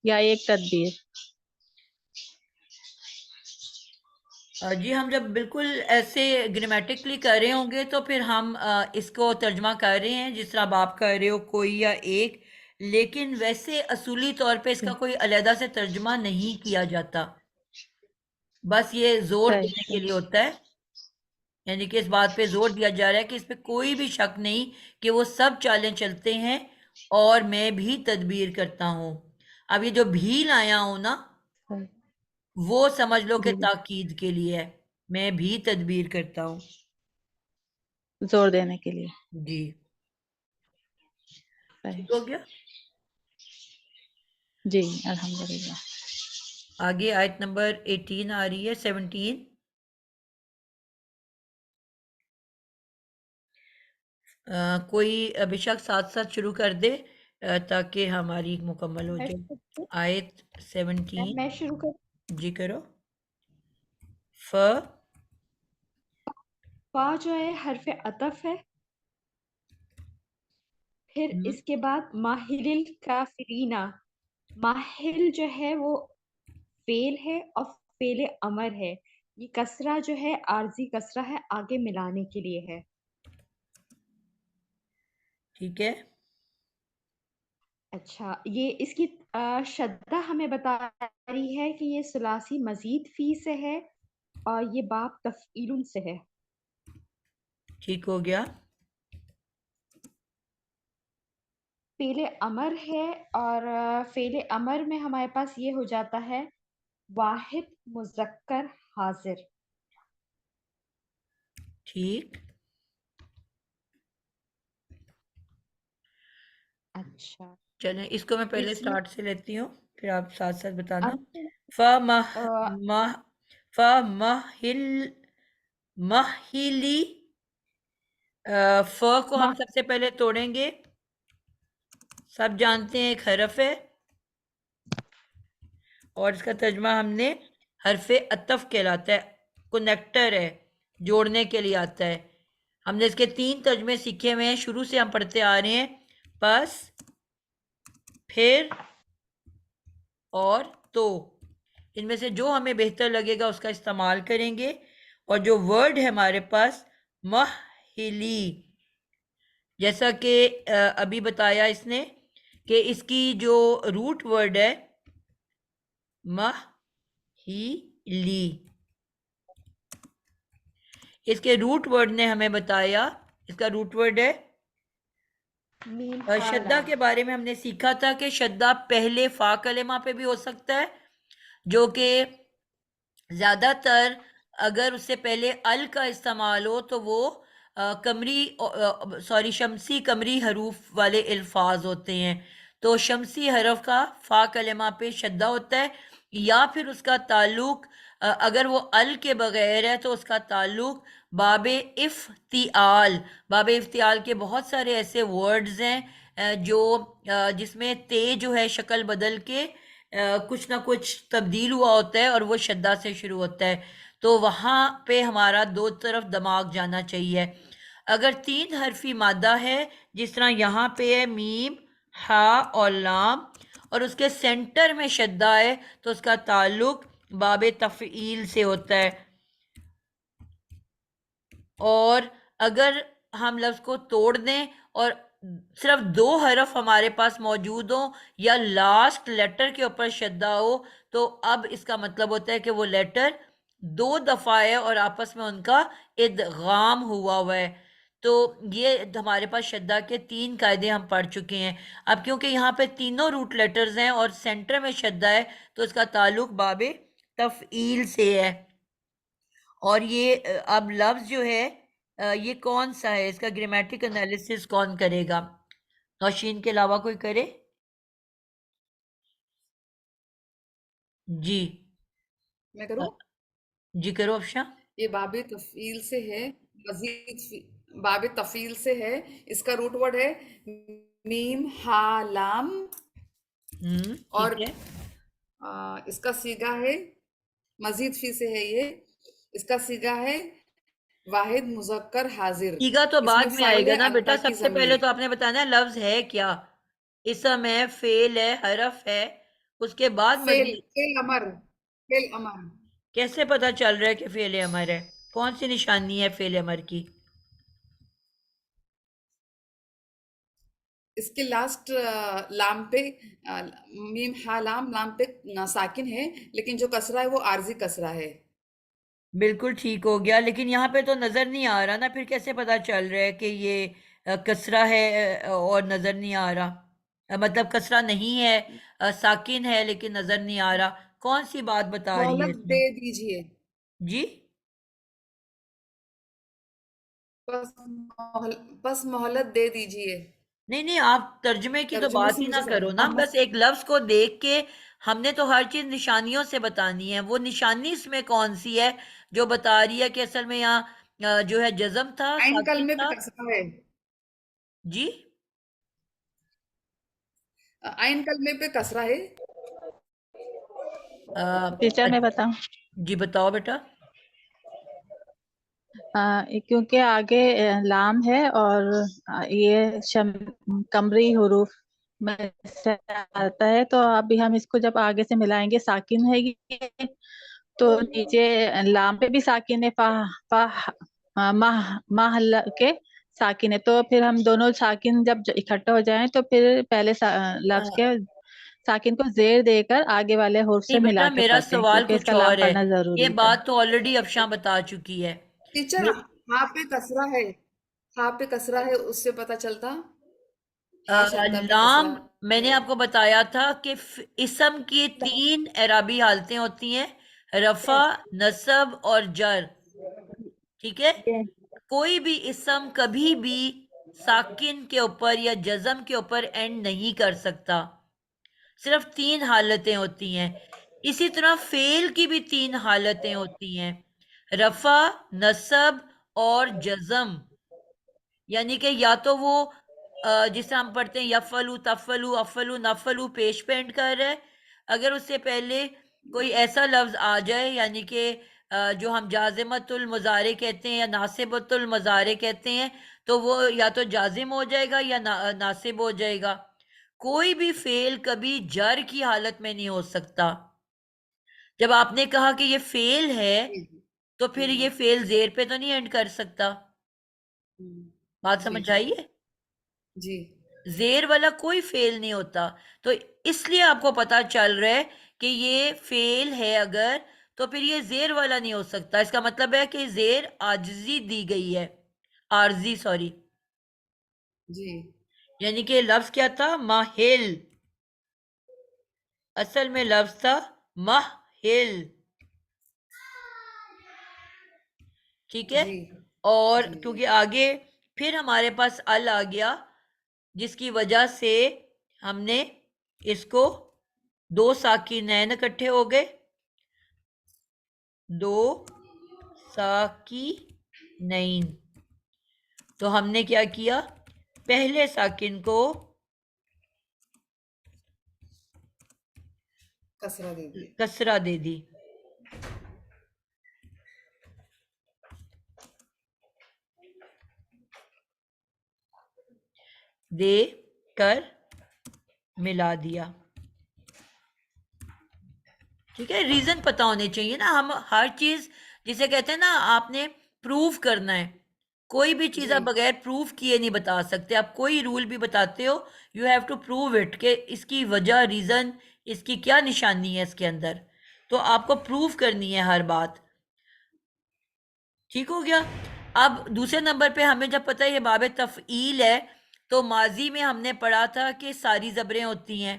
I: یا ایک تدبیر۔
B: جی ہم جب بالکل ایسے گرامیٹکلی کر رہے ہوں گے تو پھر ہم اس کو ترجمہ کر رہے ہیں جس طرح آپ کر رہے ہو، کوئی یا ایک، لیکن ویسے اصولی طور پہ اس کا کوئی علیحدہ سے ترجمہ نہیں کیا جاتا، بس یہ زور دینے کے لیے ہوتا ہے، یعنی کہ اس بات پہ زور دیا جا رہا ہے کہ اس پہ کوئی بھی شک نہیں کہ وہ سب چالیں چلتے ہیں اور میں بھی تدبیر کرتا ہوں۔ اب یہ جو بھی لایا ہوں نا وہ سمجھ لو کہ تاکید کے لیے ہے، میں بھی تدبیر کرتا ہوں،
I: زور دینے کے لیے۔
B: جی
I: صحیح،
B: ٹھیک ہو گیا۔
I: جی الحمدللہ۔
B: آگے آیت نمبر 18 آ رہی ہے، 17۔ کوئی بے شک ساتھ ساتھ شروع کر دے تاکہ ہماری مکمل ہو جائے۔ آیت 17
D: میں شروع کر،
B: جی کرو۔
D: فا جو ہے حرف عطف ہے، پھر اس کے بعد ماہل الکافرینہ، ماہل جو ہے وہ فعل ہے اور فعل امر ہے، یہ کسرہ جو ہے عارضی کسرہ ہے، آگے ملانے کے لیے ہے۔
B: ٹھیک ہے،
D: اچھا، یہ اس کی شدہ ہمیں بتا رہی ہے کہ یہ ثلاثی مزید فی سے ہے اور یہ باب تفعیل سے ہے۔
B: ٹھیک ہو گیا۔
D: فعل امر ہے اور فعل امر میں ہمارے پاس یہ ہو جاتا ہے واحد مذکر حاضر۔
B: ٹھیک،
D: اچھا،
B: چلیں اس کو میں پہلے
D: اس میں
B: سٹارٹ سے لیتی ہوں پھر آپ ساتھ ساتھ بتانا۔
D: اب
B: مہلی، ف کو ہم سب سے پہلے توڑیں گے، سب جانتے ہیں ایک حرف ہے اور اس کا ترجمہ ہم نے حرف عطف کہلاتا ہے، کنیکٹر ہے، جوڑنے کے لیے آتا ہے۔ ہم نے اس کے 3 ترجمے سیکھے ہوئے ہیں، شروع سے ہم پڑھتے آ رہے ہیں، پس، پھر اور تو، ان میں سے جو ہمیں بہتر لگے گا اس کا استعمال کریں گے، اور جو ورڈ ہے ہمارے پاس مہلی، جیسا کہ ابھی بتایا اس نے کہ اس کی جو روٹ ورڈ ہے مہیلی، اس کے روٹ ورڈ نے ہمیں بتایا، اس کا روٹ ورڈ ہے شدہ کے بارے میں ہم نے سیکھا تھا کہ شدہ پہلے فا کلمہ پہ بھی ہو سکتا ہے، جو کہ زیادہ تر اگر اس سے پہلے ال کا استعمال ہو تو وہ شمسی قمری حروف والے الفاظ ہوتے ہیں، تو شمسی حرف کا فا کلمہ پہ شدہ ہوتا ہے، یا پھر اس کا تعلق اگر وہ ال کے بغیر ہے تو اس کا تعلق باب افتعال، باب افتعال کے بہت سارے ایسے ورڈز ہیں جو جس میں تے جو ہے شکل بدل کے کچھ نہ کچھ تبدیل ہوا ہوتا ہے اور وہ شدہ سے شروع ہوتا ہے، تو وہاں پہ ہمارا دو طرف دماغ جانا چاہیے۔ اگر 3 حرفی مادہ ہے جس طرح یہاں پہ ہے میم، ہا اور لام، اور اس کے سینٹر میں شدہ ہے تو اس کا تعلق باب تفعیل سے ہوتا ہے، اور اگر ہم لفظ کو توڑ دیں اور صرف 2 حرف ہمارے پاس موجود ہوں یا لاسٹ لیٹر کے اوپر شدہ ہو تو اب اس کا مطلب ہوتا ہے کہ وہ لیٹر 2 دفعہ ہے اور آپس میں ان کا ادغام ہوا ہے، تو یہ ہمارے پاس شدہ کے 3 قاعدے ہم پڑھ چکے ہیں۔ اب کیونکہ یہاں پہ تینوں روٹ لیٹرز ہیں اور سینٹر میں شدہ ہے تو اس کا تعلق باب تفعیل سے ہے، اور یہ اب لفظ جو ہے یہ کون سا ہے، اس کا گرامیٹک انالیسس کون کرے گا؟ نوشین کے علاوہ کوئی کرے؟ جی
C: میں کروں؟
B: جی کرو افشاں۔
C: یہ باب تفعیل سے ہے، باب تفعیل سے ہے، اس کا روٹ ورڈ ہے میم ہا لام، اور
B: ٹھیک ہے،
C: اس کا سیگا ہے مزید فی سے ہے، یہ اس کا سیگا ہے واحد مذکر حاضر،
B: سیگا تو
C: اس
B: بعد میں آئے
C: فاعل
B: گا
C: ہے
B: نا
C: انتا
B: بیٹا،
C: کی
B: سب سے پہلے
C: ضمیر۔
B: تو آپ نے بتانا ہے لفظ ہے کیا، اسم ہے، فعل ہے، حرف ہے، اس کے بعد
C: فعل
B: مزید
C: فعل امر
B: کیسے پتا چل رہا ہے کہ فعل امر ہے؟ کون سی نشانی ہے فعل امر کی؟
C: اس کے لاسٹ لام پہ میم ہا لام، لام پہ ساکن ہے لیکن جو کسرہ ہے وہ عارضی کسرہ ہے۔
B: بالکل ٹھیک ہو گیا، لیکن یہاں پہ تو نظر نہیں آ رہا نا، پھر کیسے پتا چل رہا ہے کہ یہ کسرہ ہے اور نظر نہیں آ رہا، مطلب کسرہ نہیں ہے، ساکن ہے لیکن نظر نہیں آ رہا، کون سی بات بتا رہی ہے
C: مہلت
B: اس میں؟
C: دے دیجئے،
B: جی
C: بس مہلت دے دیجئے۔
B: نہیں آپ ترجمے کی تو
C: ترجمے
B: بات
C: سے
B: ہی نہ
C: مجھے
B: کرو نا، بس ایک لفظ کو دیکھ کے ہم نے تو ہر چیز نشانیوں سے بتانی ہے، وہ نشانی اس میں کون سی ہے جو بتا رہی ہے کہ اصل میں یہاں جو ہے جزم تھا،
C: عین
B: ساکن
C: کلمے
B: تھا؟
C: پہ کسرہ ہے،
B: جی
C: عین کلمے پہ کسرہ ہے۔
I: ٹیچر میں بتاؤں؟
B: جی بتاؤ بیٹا۔
I: کیونکہ آگے لام ہے اور یہ قمری حروف میں سے آتا ہے، تو ابھی ہم اس کو جب آگے سے ملائیں گے ساکن ہے یہ، تو نیچے لام پہ بھی ساکن ہے، ماہ کے ساکن ہے، تو پھر ہم دونوں ساکن جب اکٹھا ہو جائیں تو پھر پہلے لفظ کے ساکن کو زیر دے کر آگے والے حروف سے
B: نہیں بیٹا
I: ملا کے
B: میرا
I: پڑھتے ہیں،
B: سوال
I: کیونکہ اس
B: کچھ
I: کا لام
B: اور ہے،
I: پڑھنا
B: یہ
I: ضروری تھا۔
B: بات تو آلریڈی افشاں بتا چکی ہے۔
C: ٹیچر ہاں پہ کسرہ ہے، ہاں پہ کسرہ ہے، اس سے پتہ چلتا ہاں شدہ پہ
B: لام
C: کسرہ
B: میں نے
C: ہے۔
B: آپ کو بتایا تھا کہ اسم کی 3 اعرابی حالتیں ہوتی ہیں، رفع، نصب اور جر، ٹھیک ہے؟ کوئی بھی اسم کبھی بھی ساکن کے اوپر یا جزم کے اوپر اینڈ نہیں کر سکتا، صرف 3 حالتیں ہوتی ہیں، اسی طرح فعل کی بھی 3 حالتیں ہوتی ہیں، رفع، نصب اور جزم، یعنی کہ یا تو وہ جسے ہم پڑھتے ہیں یفلو، تفلو، افلو، نفلو، پیش پہ اینڈ کر رہے، اگر اس سے پہلے کوئی ایسا لفظ آ جائے یعنی کہ جو ہم جازمت المضارع کہتے ہیں یا ناصبت المضارع کہتے ہیں تو وہ یا تو جازم ہو جائے گا یا ناصب ہو جائے گا، کوئی بھی فعل کبھی جر کی حالت میں نہیں ہو سکتا۔ جب آپ نے کہا کہ یہ فعل ہے تو پھر یہ فعل زیر پہ تو نہیں اینڈ کر سکتا، بات
C: جی
B: سمجھ آئیے؟
C: جی
B: زیر والا کوئی فعل نہیں ہوتا. تو اس لیے آپ کو پتا چل رہا ہے کہ یہ فعل ہے اگر تو پھر یہ زیر والا نہیں ہو سکتا. اس کا مطلب ہے کہ زیر عاجزی دی گئی ہے, عارضی سوری,
C: جی
B: یعنی کہ لفظ کیا تھا؟ ماہل. اصل میں لفظ تھا ماہل. ٹھیک ہے.
C: جی
B: اور
C: جی
B: کیونکہ آگے پھر ہمارے پاس ال آ گیا جس کی وجہ سے ہم نے اس کو دو ساکنین اکٹھے ہو گئے, دو ساکنین. تو ہم نے کیا کیا؟ پہلے ساکن کو
C: کسرہ دے دیا.
B: کسرہ دے دی. دے کر ملا دیا. ٹھیک ہے. ریزن پتا ہونے چاہیے نا. ہم ہر چیز جسے کہتے ہیں نا آپ نے پروف کرنا ہے, کوئی بھی چیز آپ
C: جی
B: بغیر پروف کیے نہیں بتا سکتے. آپ کوئی رول بھی بتاتے ہو you have to prove it کہ اس کی وجہ, ریزن, اس کی کیا نشانی ہے اس کے اندر. تو آپ کو پروف کرنی ہے ہر بات. ٹھیک ہو گیا. اب دوسرے نمبر پہ ہمیں جب پتہ ہے یہ باب تفعیل ہے تو ماضی میں ہم نے پڑھا تھا کہ ساری زبریں ہوتی ہیں.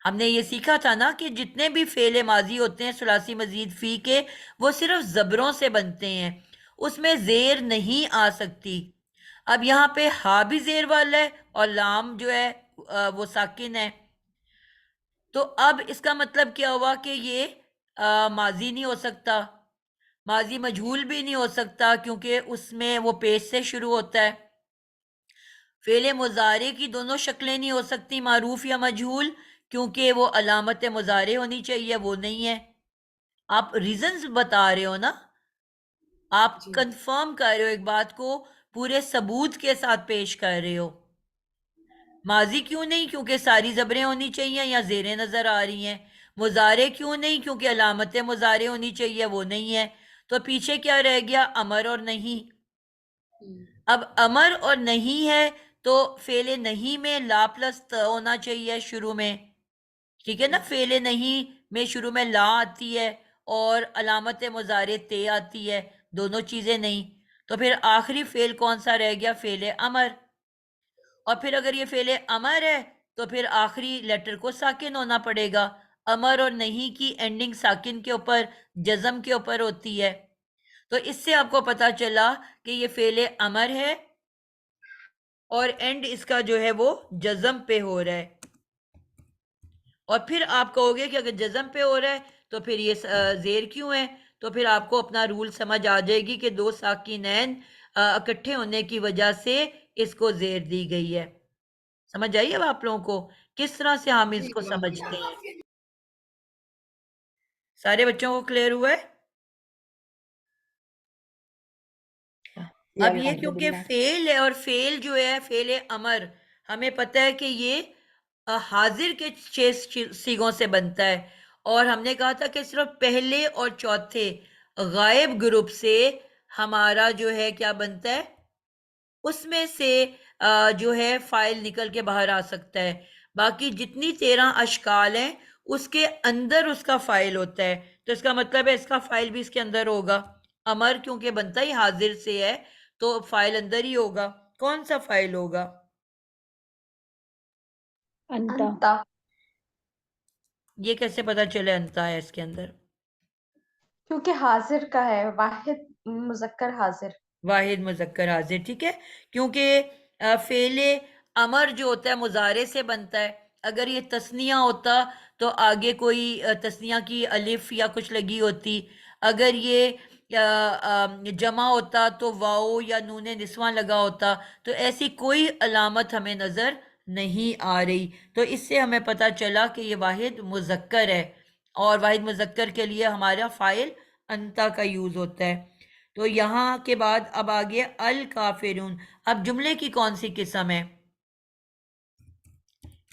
B: ہم نے یہ سیکھا تھا نا کہ جتنے بھی فعل ماضی ہوتے ہیں ثلاثی مزید فی کے, وہ صرف زبروں سے بنتے ہیں, اس میں زیر نہیں آ سکتی. اب یہاں پہ ہا بھی زیر والا ہے اور لام جو ہے وہ ساکن ہے. تو اب اس کا مطلب کیا ہوا کہ یہ ماضی نہیں ہو سکتا, ماضی مجہول بھی نہیں ہو سکتا کیونکہ اس میں وہ پیش سے شروع ہوتا ہے. فعل مضارع کی دونوں شکلیں نہیں ہو سکتی, معروف یا مجہول, کیونکہ وہ علامت مضارع ہونی چاہیے, وہ نہیں ہے. آپ ریزنز بتا رہے ہو نا, آپ
C: جی
B: کنفرم کر رہے ہو ایک بات کو, پورے ثبوت کے ساتھ پیش کر رہے ہو. ماضی کیوں نہیں؟ کیونکہ ساری زبریں ہونی چاہیے یا زیریں نظر آ رہی ہیں. مضارع کیوں نہیں؟ کیونکہ علامت مضارع ہونی چاہیے, وہ نہیں ہے. تو پیچھے کیا رہ گیا؟ امر اور نہیں. اب امر اور نہیں ہے تو فعل نہیں میں لا پلس ت ہونا چاہیے شروع میں. ٹھیک ہے نا. فعل نہیں میں شروع میں لا آتی ہے اور علامت مضارع تے آتی ہے, دونوں چیزیں نہیں. تو پھر آخری فعل کون سا رہ گیا؟ فعل امر. اور پھر اگر یہ فعل امر ہے تو پھر آخری لیٹر کو ساکن ہونا پڑے گا. امر اور نہیں کی اینڈنگ ساکن کے اوپر, جزم کے اوپر ہوتی ہے. تو اس سے آپ کو پتا چلا کہ یہ فعل امر ہے اور اینڈ اس کا جو ہے وہ جزم پہ ہو رہا ہے. اور پھر آپ کہو گے کہ اگر جزم پہ ہو رہا ہے تو پھر یہ زیر کیوں ہے؟ تو پھر آپ کو اپنا رول سمجھ آ جائے گی کہ دو ساکنین اکٹھے ہونے کی وجہ سے اس کو زیر دی گئی ہے. سمجھ آئیے اب آپ لوگوں کو کس طرح سے ہم اس
C: جی
B: کو
C: الحمدللہ.
B: سمجھتے ہیں؟ سارے بچوں کو کلیئر ہوا ہے؟ اب یہ کیونکہ فعل ہے اور فعل جو ہے فعل امر, ہمیں پتہ ہے کہ یہ حاضر کے 6 سیغوں سے بنتا ہے. اور ہم نے کہا تھا کہ صرف پہلے اور چوتھے غائب گروپ سے ہمارا جو ہے کیا بنتا ہے, اس میں سے جو ہے فائل نکل کے باہر آ سکتا ہے. باقی جتنی 13 اشکال ہیں اس کے اندر اس کا فائل ہوتا ہے. تو اس کا مطلب ہے اس کا فائل بھی اس کے اندر ہوگا. امر کیونکہ بنتا ہی حاضر سے ہے تو فائل اندر ہی ہوگا. کون سا فائل ہوگا؟
F: انتا.
B: یہ کیسے پتا چلے انتا ہے اس کے اندر؟
D: کیونکہ حاضر کا ہے, واحد مذکر حاضر.
B: واحد مذکر حاضر. ٹھیک ہے. کیونکہ فعل امر جو ہوتا ہے مضارع سے بنتا ہے. اگر یہ تثنیہ ہوتا تو آگے کوئی تثنیہ کی الف یا کچھ لگی ہوتی. اگر یہ جمع ہوتا تو واؤ یا نون نسواں لگا ہوتا. تو ایسی کوئی علامت ہمیں نظر نہیں آ رہی. تو اس سے ہمیں پتہ چلا کہ یہ واحد مذکر ہے اور واحد مذکر کے لیے ہمارا فاعل انتا کا یوز ہوتا ہے. تو یہاں کے بعد اب آگے الکافرون. اب جملے کی کون سی قسم ہے؟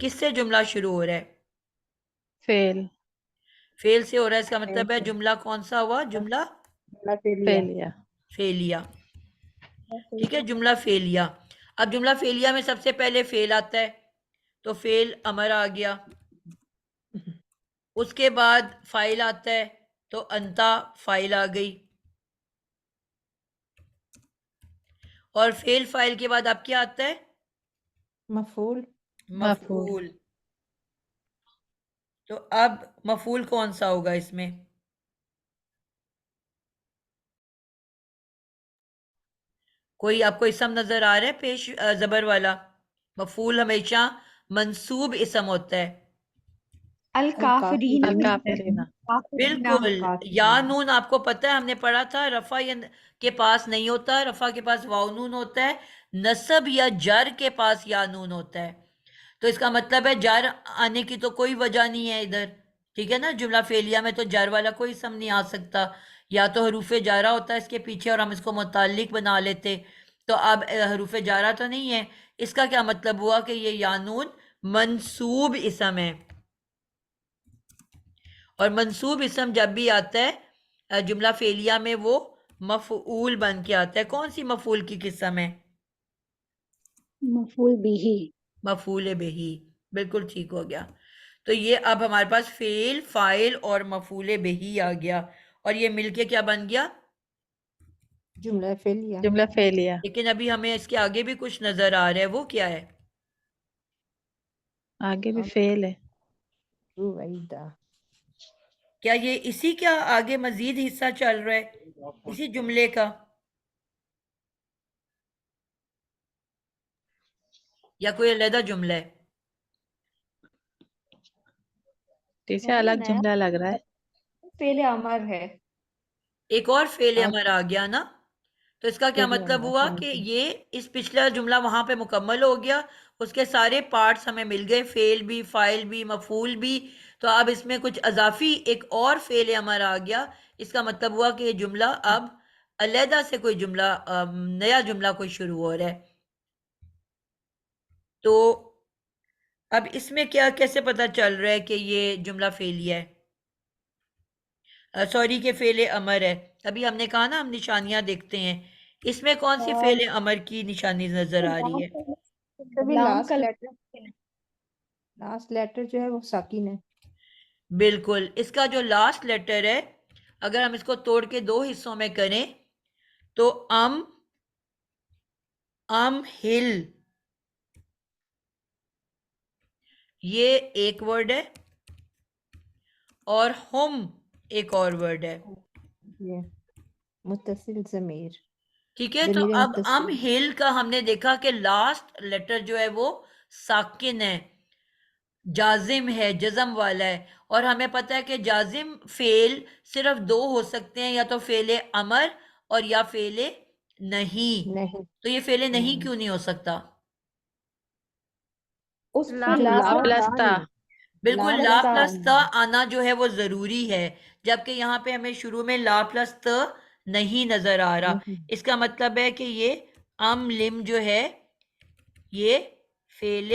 B: کس سے جملہ شروع ہو رہا ہے؟
I: فعل.
B: فعل سے ہو رہا ہے. اس کا مطلب ہے جملہ کون سا ہوا؟ جملہ
I: فعلیہ.
B: فعلیہ. ٹھیک ہے, جملہ فعلیہ. اب جملہ فعلیہ میں سب سے پہلے فعل آتا ہے، تو فعل امر آ گیا، اس کے بعد فاعل آتا ہے تو انتا فاعل آ گئی، اور فعل فاعل کے بعد اب کیا آتا ہے؟
A: مفعول.
B: مفعول. تو اب مفعول کون سا ہوگا اس میں؟ کوئی آپ کو اسم نظر آ رہا ہے پیش زبر والا؟ مفعول ہمیشہ منصوب اسم ہوتا ہے.
D: الکافرین
I: الکافرین.
B: بالکل. یا نون آپ کو پتہ ہے ہم نے پڑھا تھا رفع کے پاس نہیں ہوتا، رفع کے پاس واو نون ہوتا ہے، نصب یا جر کے پاس یا نون ہوتا ہے. تو اس کا مطلب ہے جر آنے کی تو کوئی وجہ نہیں ہے ادھر، ٹھیک ہے نا. جملہ فعلیہ میں تو جر والا کوئی اسم نہیں آ سکتا، یا تو حروف جارہ ہوتا ہے اس کے پیچھے اور ہم اس کو متعلق بنا لیتے. تو اب حروف جارہ تو نہیں ہے، اس کا کیا مطلب ہوا کہ یہ یا نون منصوب اسم ہے. اور منصوب اسم جب بھی آتا ہے جملہ فعلیہ میں وہ مفعول بن کے آتا ہے. کون سی مفعول کی قسم ہے؟
F: مفعول بھی.
B: مفعول بہی. بالکل ٹھیک ہو گیا. تو یہ اب ہمارے پاس فعل، فاعل اور مفعول بہی آ گیا، اور یہ مل کے کیا بن گیا؟
A: جملہ فعلیہ.
I: جملہ فعلیہ.
B: لیکن ابھی ہمیں اس کے آگے بھی کچھ نظر آ رہا ہے، وہ کیا ہے؟
I: آگے بھی فعل ہے.
A: رویدہ.
B: کیا یہ اسی کا آگے مزید حصہ چل رہا ہے، اسی جملے کا، یا کوئی علیحدہ جملہ ہے؟
I: ٹیچر الگ جملہ لگ رہا ہے.
D: فعل امر ہے.
B: ایک اور فعل امر آ گیا نا. تو اس کا کیا
A: فعل
B: مطلب
A: امر،
B: ہوا
A: ہاں
B: کہ
A: جی.
B: یہ اس پچھلا جملہ وہاں پہ مکمل ہو گیا، اس کے سارے پارٹس ہمیں مل گئے، فعل بھی، فاعل بھی، مفعول بھی. تو اب اس میں کچھ اضافی ایک اور فعل امر آ گیا. اس کا مطلب ہوا کہ یہ جملہ اب علیحدہ سے کوئی جملہ، نیا جملہ کوئی شروع ہو رہا ہے. تو اب اس میں کیا کیسے پتا چل رہا ہے کہ یہ جملہ فعلیہ ہے؟ سوری کہ فعل امر ہے. ابھی ہم نے کہا نا ہم نشانیاں دیکھتے ہیں، اس میں کون سی فعل امر کی نشانی نظر آ رہی ہے؟
A: کبھی
D: لام کا
A: لاسٹ لیٹر جو ہے وہ ساکن ہے.
B: بالکل. اس کا جو لاسٹ لیٹر ہے اگر ہم اس کو توڑ کے دو حصوں میں کریں تو ام ہل، یہ ایک ورڈ ہے، اور ہم ایک اور ورڈ ہے.
A: یہ متصل ضمیر.
B: ٹھیک ہے. تو
A: ضمیر
B: اب
A: متصل.
B: ہل کا ہم نے دیکھا کہ لاسٹ لیٹر جو ہے وہ ساکن ہے، جازم ہے، جزم والا ہے. اور ہمیں پتہ ہے کہ جازم فعل صرف دو ہو سکتے ہیں، یا تو فعل امر اور یا فعل نہیں.
A: نہیں.
B: تو یہ فعل نہیں کیوں نہیں ہو سکتا؟
D: اس
G: لا
D: میں
I: لا
D: لا
I: پلس تا.
B: بالکل.
A: لا
B: لا
A: پلس
B: پلس
A: تا.
B: تا آنا جو ہے وہ ضروری ہے، جبکہ یہاں پہ ہمیں شروع میں لا پلس تا نہیں نظر آ رہا.
A: نہیں.
B: اس کا مطلب ہے کہ یہ ام لم جو ہے یہ فعل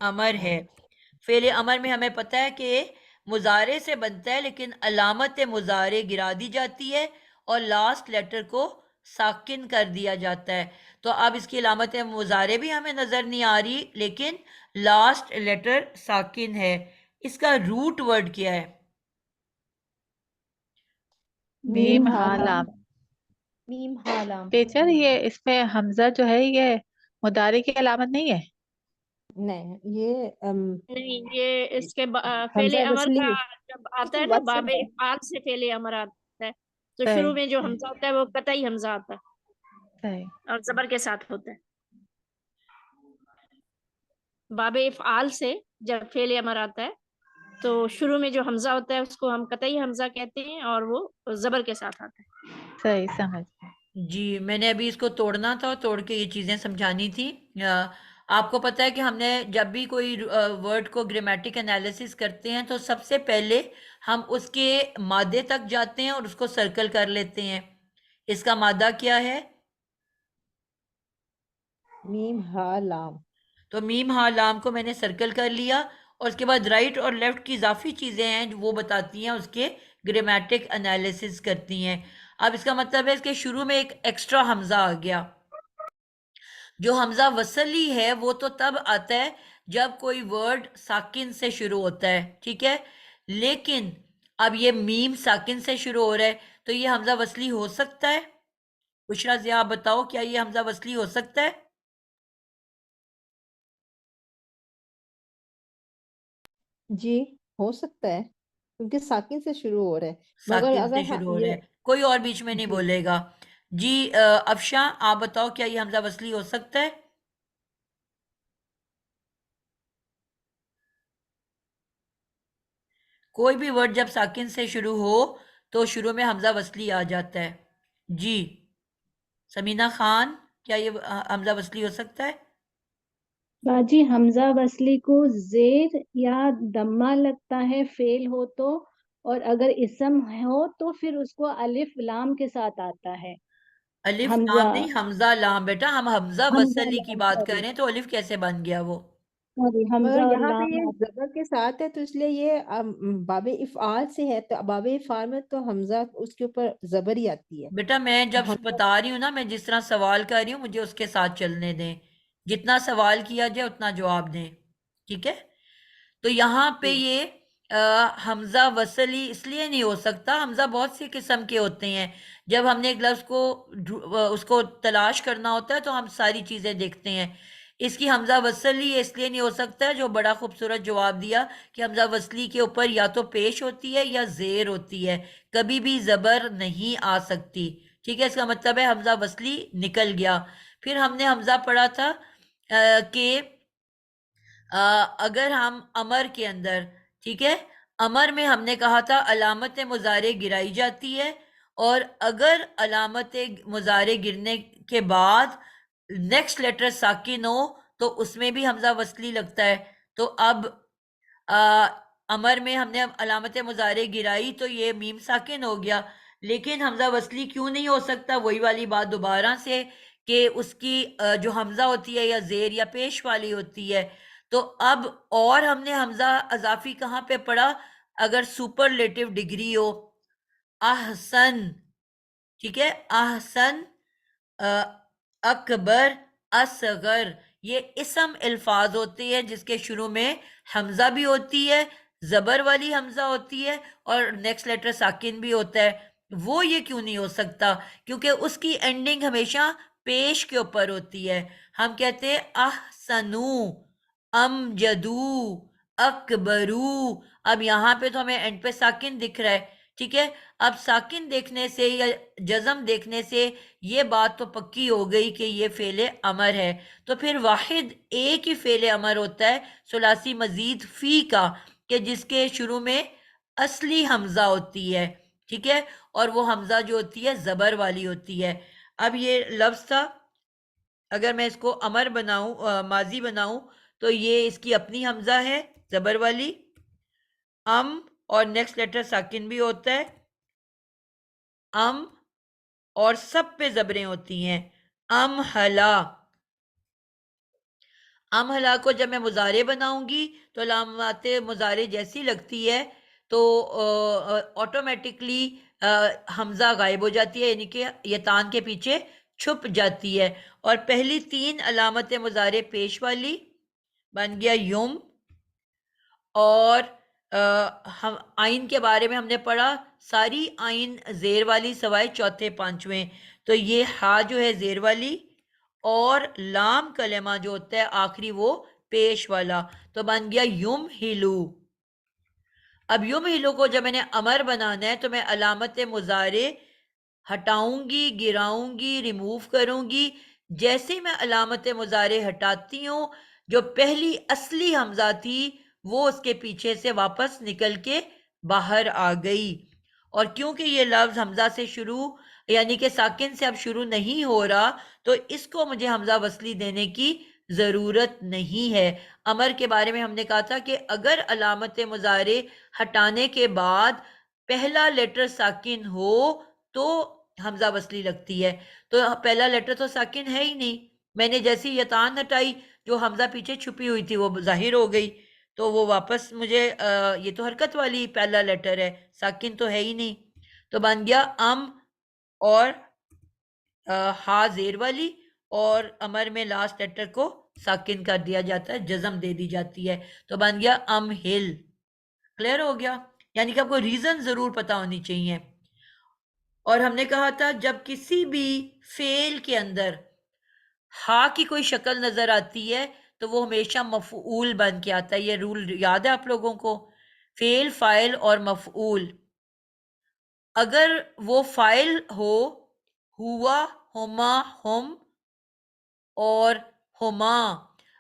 B: امر ہے. فعل امر میں ہمیں پتہ ہے کہ مضارع سے بنتا ہے، لیکن علامت مضارع گرا دی جاتی ہے اور لاسٹ لیٹر کو ساکن کر دیا جاتا ہے. تو اب اس کی علامت مضارع بھی ہمیں نظر نہیں آ رہی، لیکن لاسٹ لیٹر ساکن ہے. اس کا روٹ ورڈ کیا ہے؟
I: میم ہا لام.
D: میم ہا لام.
I: ٹیچر یہ اس میں حمزہ جو ہے یہ مضارع کی علامت نہیں ہے؟
A: نہیں، یہ
G: نہیں، یہ اس کے فعل
A: حمزہ
G: امر
A: وصلی
G: کا
A: ہے.
G: جب آتا ہے نا باب افعال سے فعل امر آتا ہے تو
I: صحیح
G: شروع میں جو حمزہ ہوتا ہے وہ قطعی حمزہ آتا ہے
I: صحیح.
G: اور زبر کے ساتھ ہوتا ہے. باب افعال سے جب فعل امر آتا ہے تو شروع میں جو حمزہ ہوتا ہے اس کو ہم قطعی حمزہ کہتے ہیں اور وہ زبر کے ساتھ آتا ہے.
I: صحیح سمجھ گئے.
B: جی میں نے ابھی اس کو توڑنا تھا اور توڑ کے یہ چیزیں سمجھانی تھی. آپ کو پتہ ہے کہ ہم نے جب بھی کوئی ورڈ کو گرامیٹک انالیسس کرتے ہیں تو سب سے پہلے ہم اس کے مادے تک جاتے ہیں اور اس کو سرکل کر لیتے ہیں. اس کا مادہ کیا ہے؟
A: میم ہا لام.
B: تو میم ہا لام کو میں نے سرکل کر لیا، اور اس کے بعد رائٹ اور لیفٹ کی اضافی چیزیں ہیں جو وہ بتاتی ہیں، اس کے گرامیٹک انالیسس کرتی ہیں. اب اس کا مطلب ہے اس کے شروع میں ایک ایکسٹرا حمزہ آ گیا. جو حمزہ وصلی ہے وہ تو تب آتا ہے جب کوئی ورڈ ساکن سے شروع ہوتا ہے، ٹھیک ہے، لیکن اب یہ میم ساکن سے شروع ہو رہا ہے تو یہ حمزہ وصلی ہو سکتا ہے؟ بشرا ضیاء آپ بتاؤ، کیا یہ حمزہ وصلی ہو سکتا ہے؟
A: جی ہو سکتا ہے کیونکہ ساکن سے شروع ہو رہا ہے، مگر
B: ساکن
A: اگر
B: سے شروع ہو رہا
A: یہ
B: ہے، کوئی اور بیچ میں نہیں
A: جی
B: بولے گا۔ جی افشاں آپ بتاؤ، کیا یہ حمزہ وصلی ہو سکتا ہے؟ کوئی بھی ورڈ جب ساکن سے شروع ہو تو شروع میں حمزہ وصلی آ جاتا ہے۔ جی سمینہ خان، کیا یہ حمزہ وصلی ہو سکتا ہے؟
F: باجی حمزہ وصلی کو زیر یا دمہ لگتا ہے فعل ہو تو، اور اگر اسم ہو تو پھر اس کو الف لام کے ساتھ آتا ہے
B: الف
F: حمزہ
B: لام نہیں، حمزہ لام بیٹا، ہم حمزہ
F: حمزہ
B: وصلی کی
F: لام
B: بات کر
F: سوری
B: رہے ہیں تو الف کیسے بن گیا وہ؟
F: سوری حمزہ
A: مگر
F: اور
A: یہاں پہ
F: لام
A: یہ زبر کے ساتھ ہے تو اس لیے یہ باب افعال سے ہے، تو باب افعال میں تو حمزہ اس کے اوپر زبر ہی آتی ہے،
B: بیٹا میں جب
A: حمزہ
B: بتا رہی ہوں نا، میں جس طرح سوال کر رہی ہوں مجھے اس کے ساتھ چلنے دیں، جتنا سوال کیا جائے اتنا جواب دیں، ٹھیک ہے؟ تو یہاں پہ
A: جی
B: یہ حمزہ وصلی اس لیے نہیں ہو سکتا، حمزہ بہت سی قسم کے ہوتے ہیں، جب ہم نے ایک لفظ کو اس کو تلاش کرنا ہوتا ہے تو ہم ساری چیزیں دیکھتے ہیں۔ اس کی حمزہ وصلی اس لیے نہیں ہو سکتا ہے، جو بڑا خوبصورت جواب دیا کہ حمزہ وصلی کے اوپر یا تو پیش ہوتی ہے یا زیر ہوتی ہے، کبھی بھی زبر نہیں آ سکتی، ٹھیک ہے؟ اس کا مطلب ہے حمزہ وصلی نکل گیا۔ پھر ہم نے حمزہ پڑھا تھا کہ اگر ہم امر کے اندر، ٹھیک ہے، امر میں ہم نے کہا تھا علامت مضارع گرائی جاتی ہے، اور اگر علامت مضارع گرنے کے بعد نیکسٹ لیٹر ساکن ہو تو اس میں بھی حمزہ وصلی لگتا ہے۔ تو اب امر میں ہم نے علامت مضارع گرائی تو یہ میم ساکن ہو گیا، لیکن حمزہ وصلی کیوں نہیں ہو سکتا؟ وہی والی بات دوبارہ سے کہ اس کی جو حمزہ ہوتی ہے یا زیر یا پیش والی ہوتی ہے۔ تو اب اور ہم نے حمزہ اضافی کہاں پہ پڑھا؟ اگر سپرلیٹو ڈگری ہو، احسن، ٹھیک ہے، احسن، اکبر، اصغر، یہ اسم الفاظ ہوتے ہیں جس کے شروع میں حمزہ بھی ہوتی ہے، زبر والی حمزہ ہوتی ہے، اور نیکسٹ لیٹر ساکن بھی ہوتا ہے۔ وہ یہ کیوں نہیں ہو سکتا؟ کیونکہ اس کی اینڈنگ ہمیشہ پیش کے اوپر ہوتی ہے۔ ہم کہتے ہیں احسنو، امجدو، اکبرو، اب یہاں پہ تو ہمیں اینڈ پہ ساکن دکھ رہا ہے، ٹھیک ہے؟ اب ساکن دیکھنے سے یا جزم دیکھنے سے یہ بات تو پکی ہو گئی کہ یہ فعل امر ہے، تو پھر واحد ایک ہی فعل امر ہوتا ہے ثلاثی مزید فی کا، کہ جس کے شروع میں اصلی حمزہ ہوتی ہے، ٹھیک ہے، اور وہ حمزہ جو ہوتی ہے زبر والی ہوتی ہے۔ اب یہ لفظ تھا، اگر میں اس کو امر بناؤں، ماضی بناؤں، تو یہ اس کی اپنی حمزہ ہے زبر والی، ام، اور نیکسٹ لیٹر ساکن بھی ہوتا ہے، ام، اور سب پہ زبریں ہوتی ہیں، ام حلا۔ ام حلا کو جب میں مضارع بناؤں گی تو علامات مضارع جیسی لگتی ہے تو آٹومیٹکلی حمزہ غائب ہو جاتی ہے، یعنی کہ یتان کے پیچھے چھپ جاتی ہے، اور پہلی تین علامت مضارع پیش والی بن گیا یم، اور ہم آئین کے بارے میں ہم نے پڑھا ساری آئین زیر والی سوائے چوتھے پانچویں، تو یہ ہا جو ہے زیر والی، اور لام کلمہ جو ہوتا ہے آخری وہ پیش والا، تو بن گیا یم ہلو۔ اب یم ہلو کو جب میں نے امر بنانا ہے تو میں علامت مضارع ہٹاؤں گی، گراؤں گی، ریموو کروں گی، جیسے میں علامت مضارع ہٹاتی ہوں جو پہلی اصلی حمزہ تھی وہ اس کے پیچھے سے واپس نکل کے باہر آ گئی، اور کیونکہ یہ لفظ حمزہ سے شروع یعنی کہ ساکن سے اب شروع نہیں ہو رہا تو اس کو مجھے حمزہ وصلی دینے کی ضرورت نہیں ہے۔ امر کے بارے میں ہم نے کہا تھا کہ اگر علامت مضارع ہٹانے کے بعد پہلا لیٹر ساکن ہو تو حمزہ وصلی لگتی ہے، تو پہلا لیٹر تو ساکن ہے ہی نہیں، میں نے جیسی یتان ہٹائی جو حمزہ پیچھے چھپی ہوئی تھی وہ ظاہر ہو گئی، تو وہ واپس مجھے یہ تو حرکت والی پہلا لیٹر ہے، ساکن تو ہے ہی نہیں، تو بن گیا ام اور ہا زیر والی اور امر میں لاسٹ لیٹر کو ساکن کر دیا جاتا ہے، جزم دے دی جاتی ہے، تو بن گیا ام ہل. کلیئر ہو گیا؟ یعنی کہ آپ کو ریزن ضرور پتا ہونی چاہیے. اور ہم نے کہا تھا جب کسی بھی فعل کے اندر ہا کی کوئی شکل نظر آتی ہے تو وہ ہمیشہ مفعول بن کے آتا ہے. یہ رول یاد ہے آپ لوگوں کو؟ فعل، فاعل اور مفعول. اگر وہ فاعل ہو، ہوا، ہما، ہم اور ہما،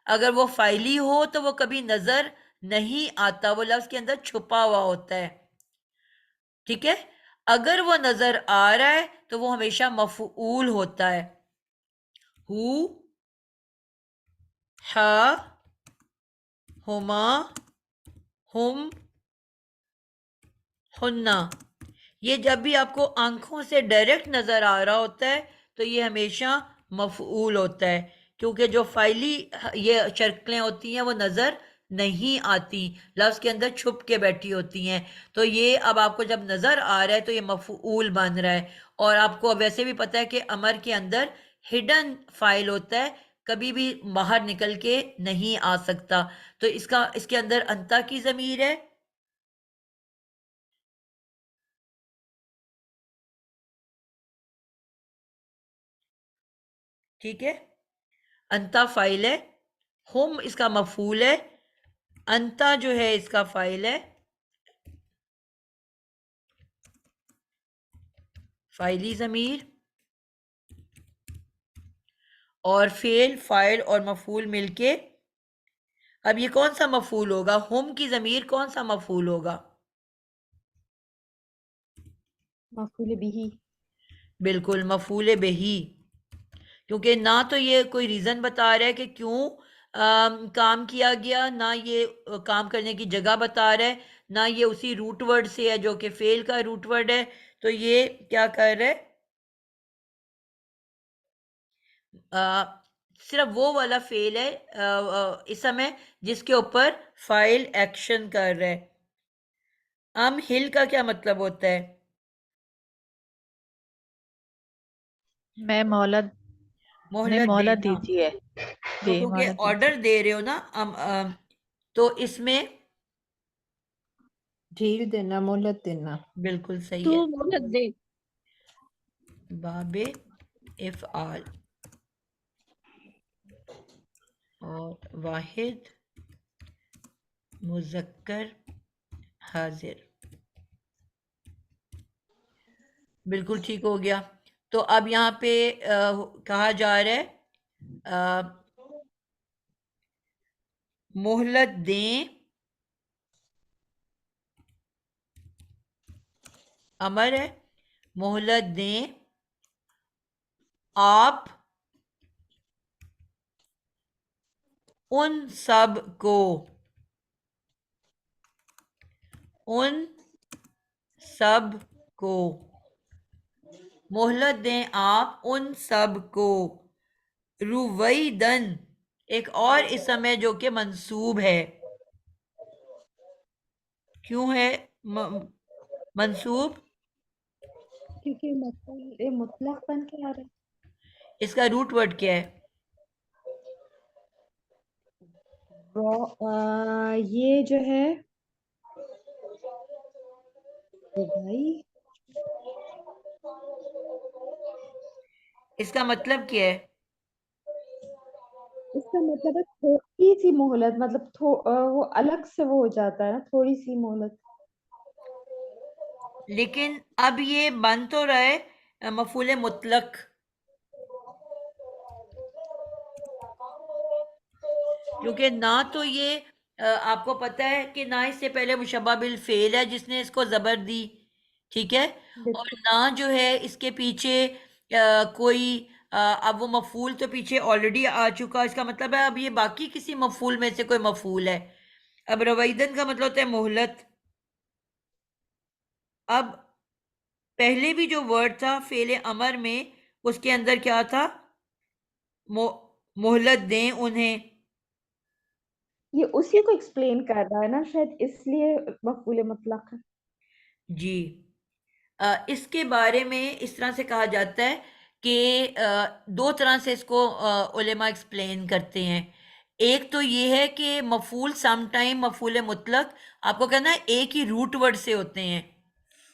B: اگر وہ فاعلی ہو تو وہ کبھی نظر نہیں آتا، وہ لفظ کے اندر چھپا ہوا ہوتا ہے. ٹھیک ہے؟ اگر وہ نظر آ رہا ہے تو وہ ہمیشہ مفعول ہوتا ہے. ہو، ہا، ہما، ہم، ہننا، یہ جب بھی آپ کو آنکھوں سے ڈائریکٹ نظر آ رہا ہوتا ہے تو یہ ہمیشہ مفعول ہوتا ہے، کیونکہ جو فائلی یہ شکلیں ہوتی ہیں وہ نظر نہیں آتی، لفظ کے اندر چھپ کے بیٹھی ہوتی ہیں. تو یہ اب آپ کو جب نظر آ رہا ہے تو یہ مفعول بن رہا ہے. اور آپ کو ویسے بھی پتہ ہے کہ امر کے اندر ہڈن فائل ہوتا ہے، کبھی بھی باہر نکل کے نہیں آ سکتا. تو اس کے اندر انتا کی ضمیر ہے، ٹھیک ہے، انتا فائل ہے، ہم اس کا مفعول ہے، انتا جو ہے اس کا فائل ہے، فائلی ضمیر، اور فعل، فاعل اور مفعول مل کے. اب یہ کون سا مفعول ہوگا؟ ہم کی ضمیر کون سا مفعول ہوگا؟
D: مفعول بھی.
B: بالکل مفعول بہی، کیونکہ نہ تو یہ کوئی ریزن بتا رہا ہے کہ کیوں کام کیا گیا، نہ یہ کام کرنے کی جگہ بتا رہا ہے، نہ یہ اسی روٹ ورڈ سے ہے جو کہ فعل کا روٹ ورڈ ہے. تو یہ کیا کر رہے، صرف وہ والا فعل ہے اسم ہے جس کے اوپر فاعل ایکشن کر رہا ہے. ام ہل کا کیا مطلب ہوتا ہے؟
I: میں مہلت
B: مہلت دینا.
I: دیجیے.
B: تو
I: جی
B: کیونکہ
I: مہلت دیجیے.
B: آرڈر دے رہے ہو نا تو اس میں
A: ڈھیل دینا، مہلت دینا.
B: بالکل صحیح
G: تو
B: ہے،
G: مہلت دے.
B: باب افعال. اور واحد مذکر حاضر، بالکل ٹھیک ہو گیا. تو اب یہاں پہ کہا جا رہا ہے مہلت دیں، امر ہے، مہلت دیں آپ ان سب کو، ان سب کو، مہلت دیں آپ ان سب کو. رویدن ایک اور اسم ہے جو کہ منصوب ہے. کیوں ہے منصوب؟
D: کیونکہ مفعول مطلق بن کے آ رہا ہے.
B: اس کا روٹ ورڈ کیا ہے؟
D: یہ جو ہے بھائی،
B: اس کا مطلب کیا ہے؟
D: اس کا مطلب ہے تھوڑی سی مہلت، مطلب وہ الگ سے وہ ہو جاتا ہے نا، تھوڑی سی مہلت.
B: لیکن اب یہ بن تو رہا ہے مفعول مطلق، کیونکہ نہ تو یہ آپ کو پتہ ہے کہ نہ اس سے پہلے مشبہ بالفعل ہے جس نے اس کو زبر دی، ٹھیک ہے، اور
D: بالکل.
B: نہ جو ہے اس کے پیچھے کوئی اب وہ مفعول تو پیچھے آلریڈی آ چکا، اس کا مطلب ہے اب یہ باقی کسی مفعول میں سے کوئی مفعول ہے. اب رویدن کا مطلب ہوتا ہے مہلت. اب پہلے بھی جو ورڈ تھا فعل امر میں، اس کے اندر کیا تھا؟ مہلت دیں انہیں.
D: یہ اسی کو ایکسپلین کر رہا ہے نا، شاید اس لیے مفعول مطلق ہے.
B: جی اس کے بارے میں اس طرح سے کہا جاتا ہے کہ دو طرح سے اس کو علماء ایکسپلین کرتے ہیں. ایک تو یہ ہے کہ مفعول سم ٹائم مفعول مطلق آپ کو کہنا ہے ایک ہی روٹ ورڈ سے ہوتے ہیں،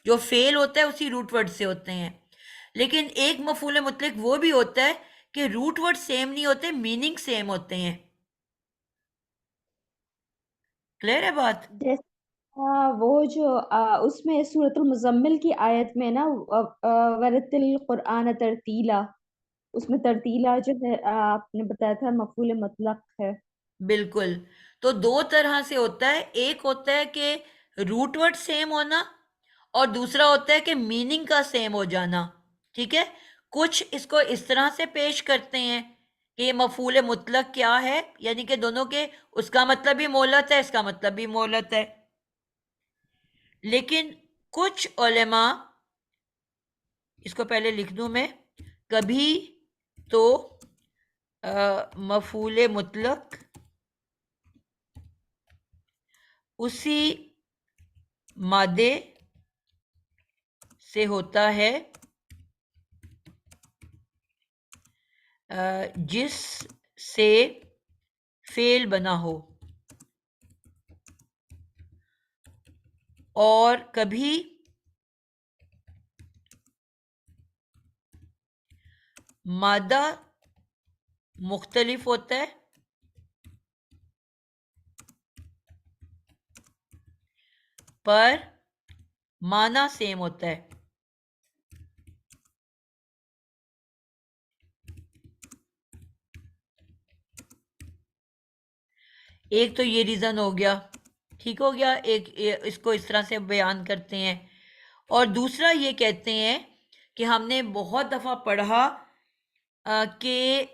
B: جو فعل ہوتا ہے اسی روٹ ورڈ سے ہوتے ہیں. لیکن ایک مفعول مطلق وہ بھی ہوتا ہے کہ روٹ ورڈ سیم نہیں ہوتے، میننگ سیم ہوتے ہیں. کلیئر ہے بات؟
D: جیسے وہ جو اس میں سورۃ المزمل کی آیت میں نا ورتل القرآن ترتیلا، اس میں ترتیلا جو ہے آپ نے بتایا تھا مفعول مطلق ہے.
B: بالکل. تو دو طرح سے ہوتا ہے، ایک ہوتا ہے کہ روٹ ورڈ سیم ہونا اور دوسرا ہوتا ہے کہ میننگ کا سیم ہو جانا. ٹھیک ہے، کچھ اس کو اس طرح سے پیش کرتے ہیں کہ یہ مفعول مطلق کیا ہے، یعنی کہ دونوں کے اس کا مطلب بھی مولت ہے، اس کا مطلب بھی مولت ہے. لیکن کچھ علماء، اس کو پہلے لکھ دوں میں، کبھی تو مفعول مطلق اسی مادے سے ہوتا ہے جس سے فعل بنا ہو، اور کبھی مادہ مختلف ہوتا ہے پر معنی سیم ہوتا ہے. ایک تو یہ ریزن ہو گیا، ٹھیک ہو گیا، ایک اس کو اس طرح سے بیان کرتے ہیں. اور دوسرا یہ کہتے ہیں کہ ہم نے بہت دفعہ پڑھا کہ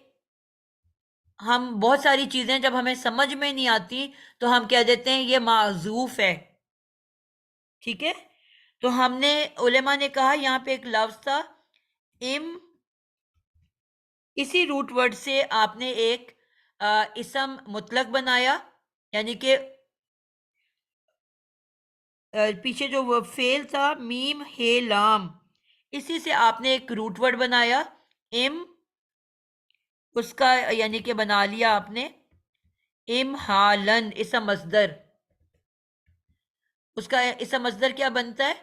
B: ہم بہت ساری چیزیں جب ہمیں سمجھ میں نہیں آتی تو ہم کہہ دیتے ہیں یہ معذوف ہے. ٹھیک ہے، تو ہم نے علماء نے کہا یہاں پہ ایک لفظ تھا ام، اسی روٹ ورڈ سے آپ نے ایک اسم مطلق بنایا، یعنی کہ پیچھے جو فعل تھا میم ہے لام، اسی سے آپ نے ایک روٹ ورڈ بنایا ام، اس کا یعنی کہ بنا لیا آپ نے ام حالن اسم مصدر. اس کا اسم مصدر کیا بنتا ہے؟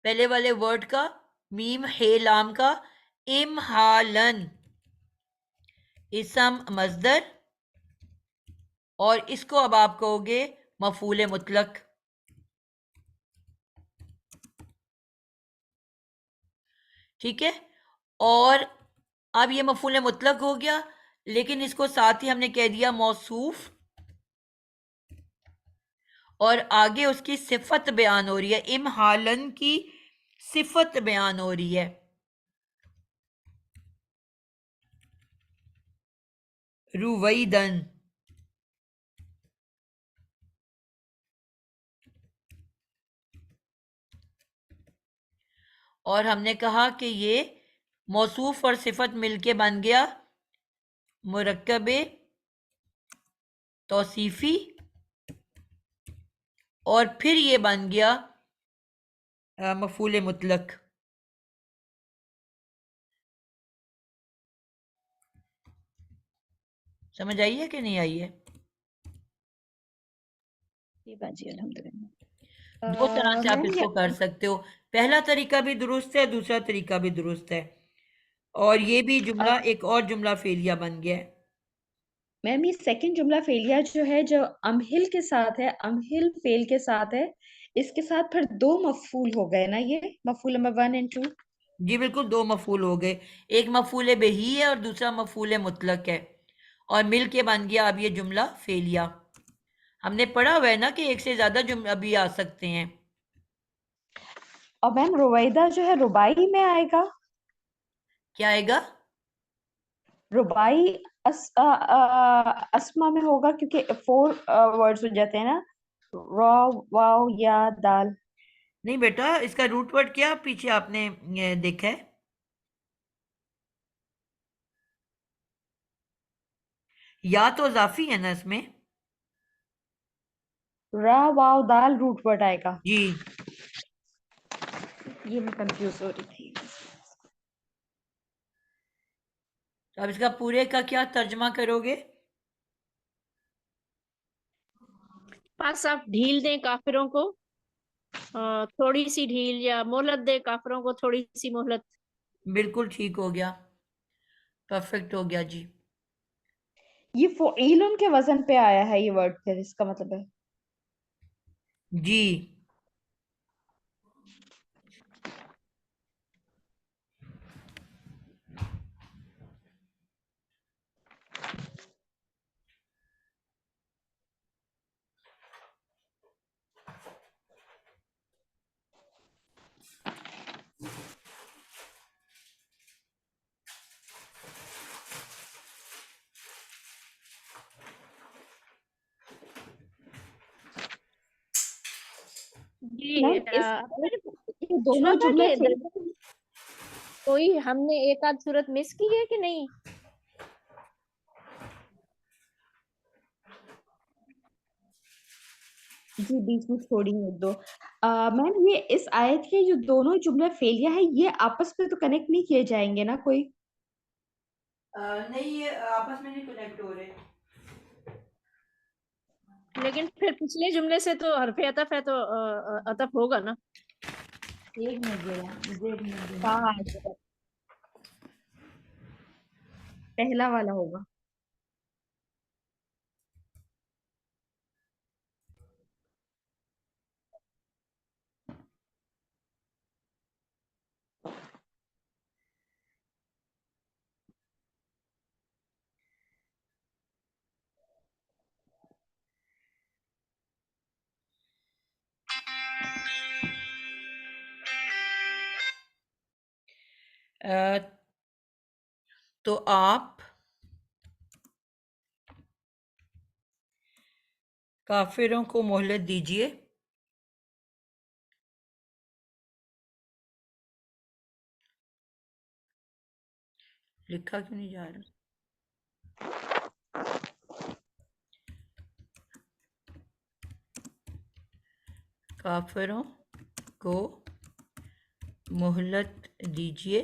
B: پہلے والے ورڈ کا میم ہے لام کا ام حالن اسم مصدر، اور اس کو اب آپ کہو گے مفعول مطلق. ٹھیک ہے، اور اب یہ مفعول مطلق ہو گیا، لیکن اس کو ساتھ ہی ہم نے کہہ دیا موصوف، اور آگے اس کی صفت بیان ہو رہی ہے، ام حالن کی صفت بیان ہو رہی ہے. رویدن، اور ہم نے کہا کہ یہ موصوف اور صفت مل کے بن گیا مرکب توصیفی، اور پھر یہ بن گیا مفعول مطلق. سمجھ آئی ہے کہ نہیں آئی ہے؟
F: جی باجی الحمدللہ.
B: دو طرح سے آپ
D: میم
B: اس کو کر سکتے ہو، پہلا طریقہ بھی درست ہے، دوسرا طریقہ بھی درست ہے، اور یہ بھی جملہ ایک اور جملہ فعلیہ بن گیا ہے.
D: میم یہ سیکنڈ جملہ فعلیہ جو ہے جو امہل کے ساتھ ہے، امہل فعل کے ساتھ ہے، اس کے ساتھ پھر دو مفعول ہو گئے نا، یہ مفعول نمبر 1 and 2.
B: جی بالکل، دو مفعول ہو گئے، ایک مفعول بہی ہے اور دوسرا مفعول مطلق ہے، اور مل کے بن گیا اب یہ جملہ فعلیہ. ہم نے پڑھا ہوا ہے نا کہ ایک سے زیادہ جملہ بھی آ سکتے ہیں.
D: اور میم رویدہ جو ہے ربائی میں آئے گا،
B: کیا آئے گا؟
D: ربائی اسما میں ہوگا، کیونکہ 4 ورڈز ہو جاتے ہیں نا، را واو یا دال.
B: نہیں بیٹا، اس کا روٹ ورڈ کیا پیچھے آپ نے دیکھا ہے؟ یا تو اضافی ہے نا اس میں.
D: را واو دال روٹ ورڈ آئے گا.
B: جی
D: یہ میں کنفیوز ہو رہی تھی.
B: تو اب اس کا پورے کا کیا ترجمہ کرو گے؟
G: بس آپ ڈھیل دیں کافروں کو، تھوڑی سی ڈھیل، یا مہلت دے کافروں کو تھوڑی سی مہلت.
B: بالکل ٹھیک ہو گیا، پرفیکٹ ہو گیا جی.
D: یہ فعیلن کے وزن پہ آیا ہے یہ ورڈ، پھر اس کا مطلب ہے
B: جی
G: جی
D: میم اس یہ دونوں
G: شوبھا
D: جملے
G: کے
D: فیل
G: درمیان کوئی ہم نے ایک آدھ صورت مس کی ہے کہ نہیں؟
D: جی بیچ میں چھوڑی ہیں ایک دو. میم یہ اس آیت کے جو دونوں جملے فیلیا ہے یہ آپس میں تو کنیکٹ نہیں کیے جائیں گے نا کوئی؟
B: نہیں، یہ آپس میں نہیں کنیکٹ ہو رہے.
G: لیکن پھر پچھلے جملے سے تو حرف عطف ہے تو عطف ہوگا نا.
A: ایک منٹ ذرا، مجھے ایک منٹ دینا.
D: ہاں پہلا والا ہوگا.
B: تو آپ کافروں کو مہلت دیجیے. لکھا کیوں نہیں جا رہا؟ کافروں کو مہلت دیجیے،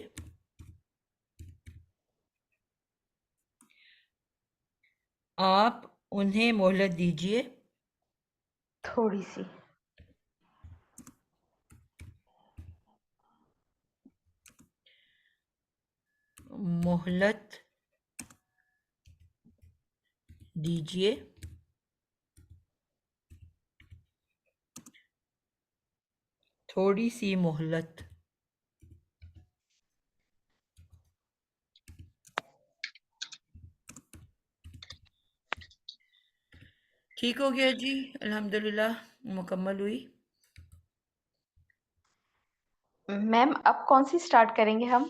B: آپ انہیں مہلت دیجیے
D: تھوڑی سی.
B: مہلت دیجیے تھوڑی سی مہلت. ٹھیک ہو گیا جی، الحمدللہ مکمل ہوئی.
D: میم اب کون سی سٹارٹ کریں گے ہم؟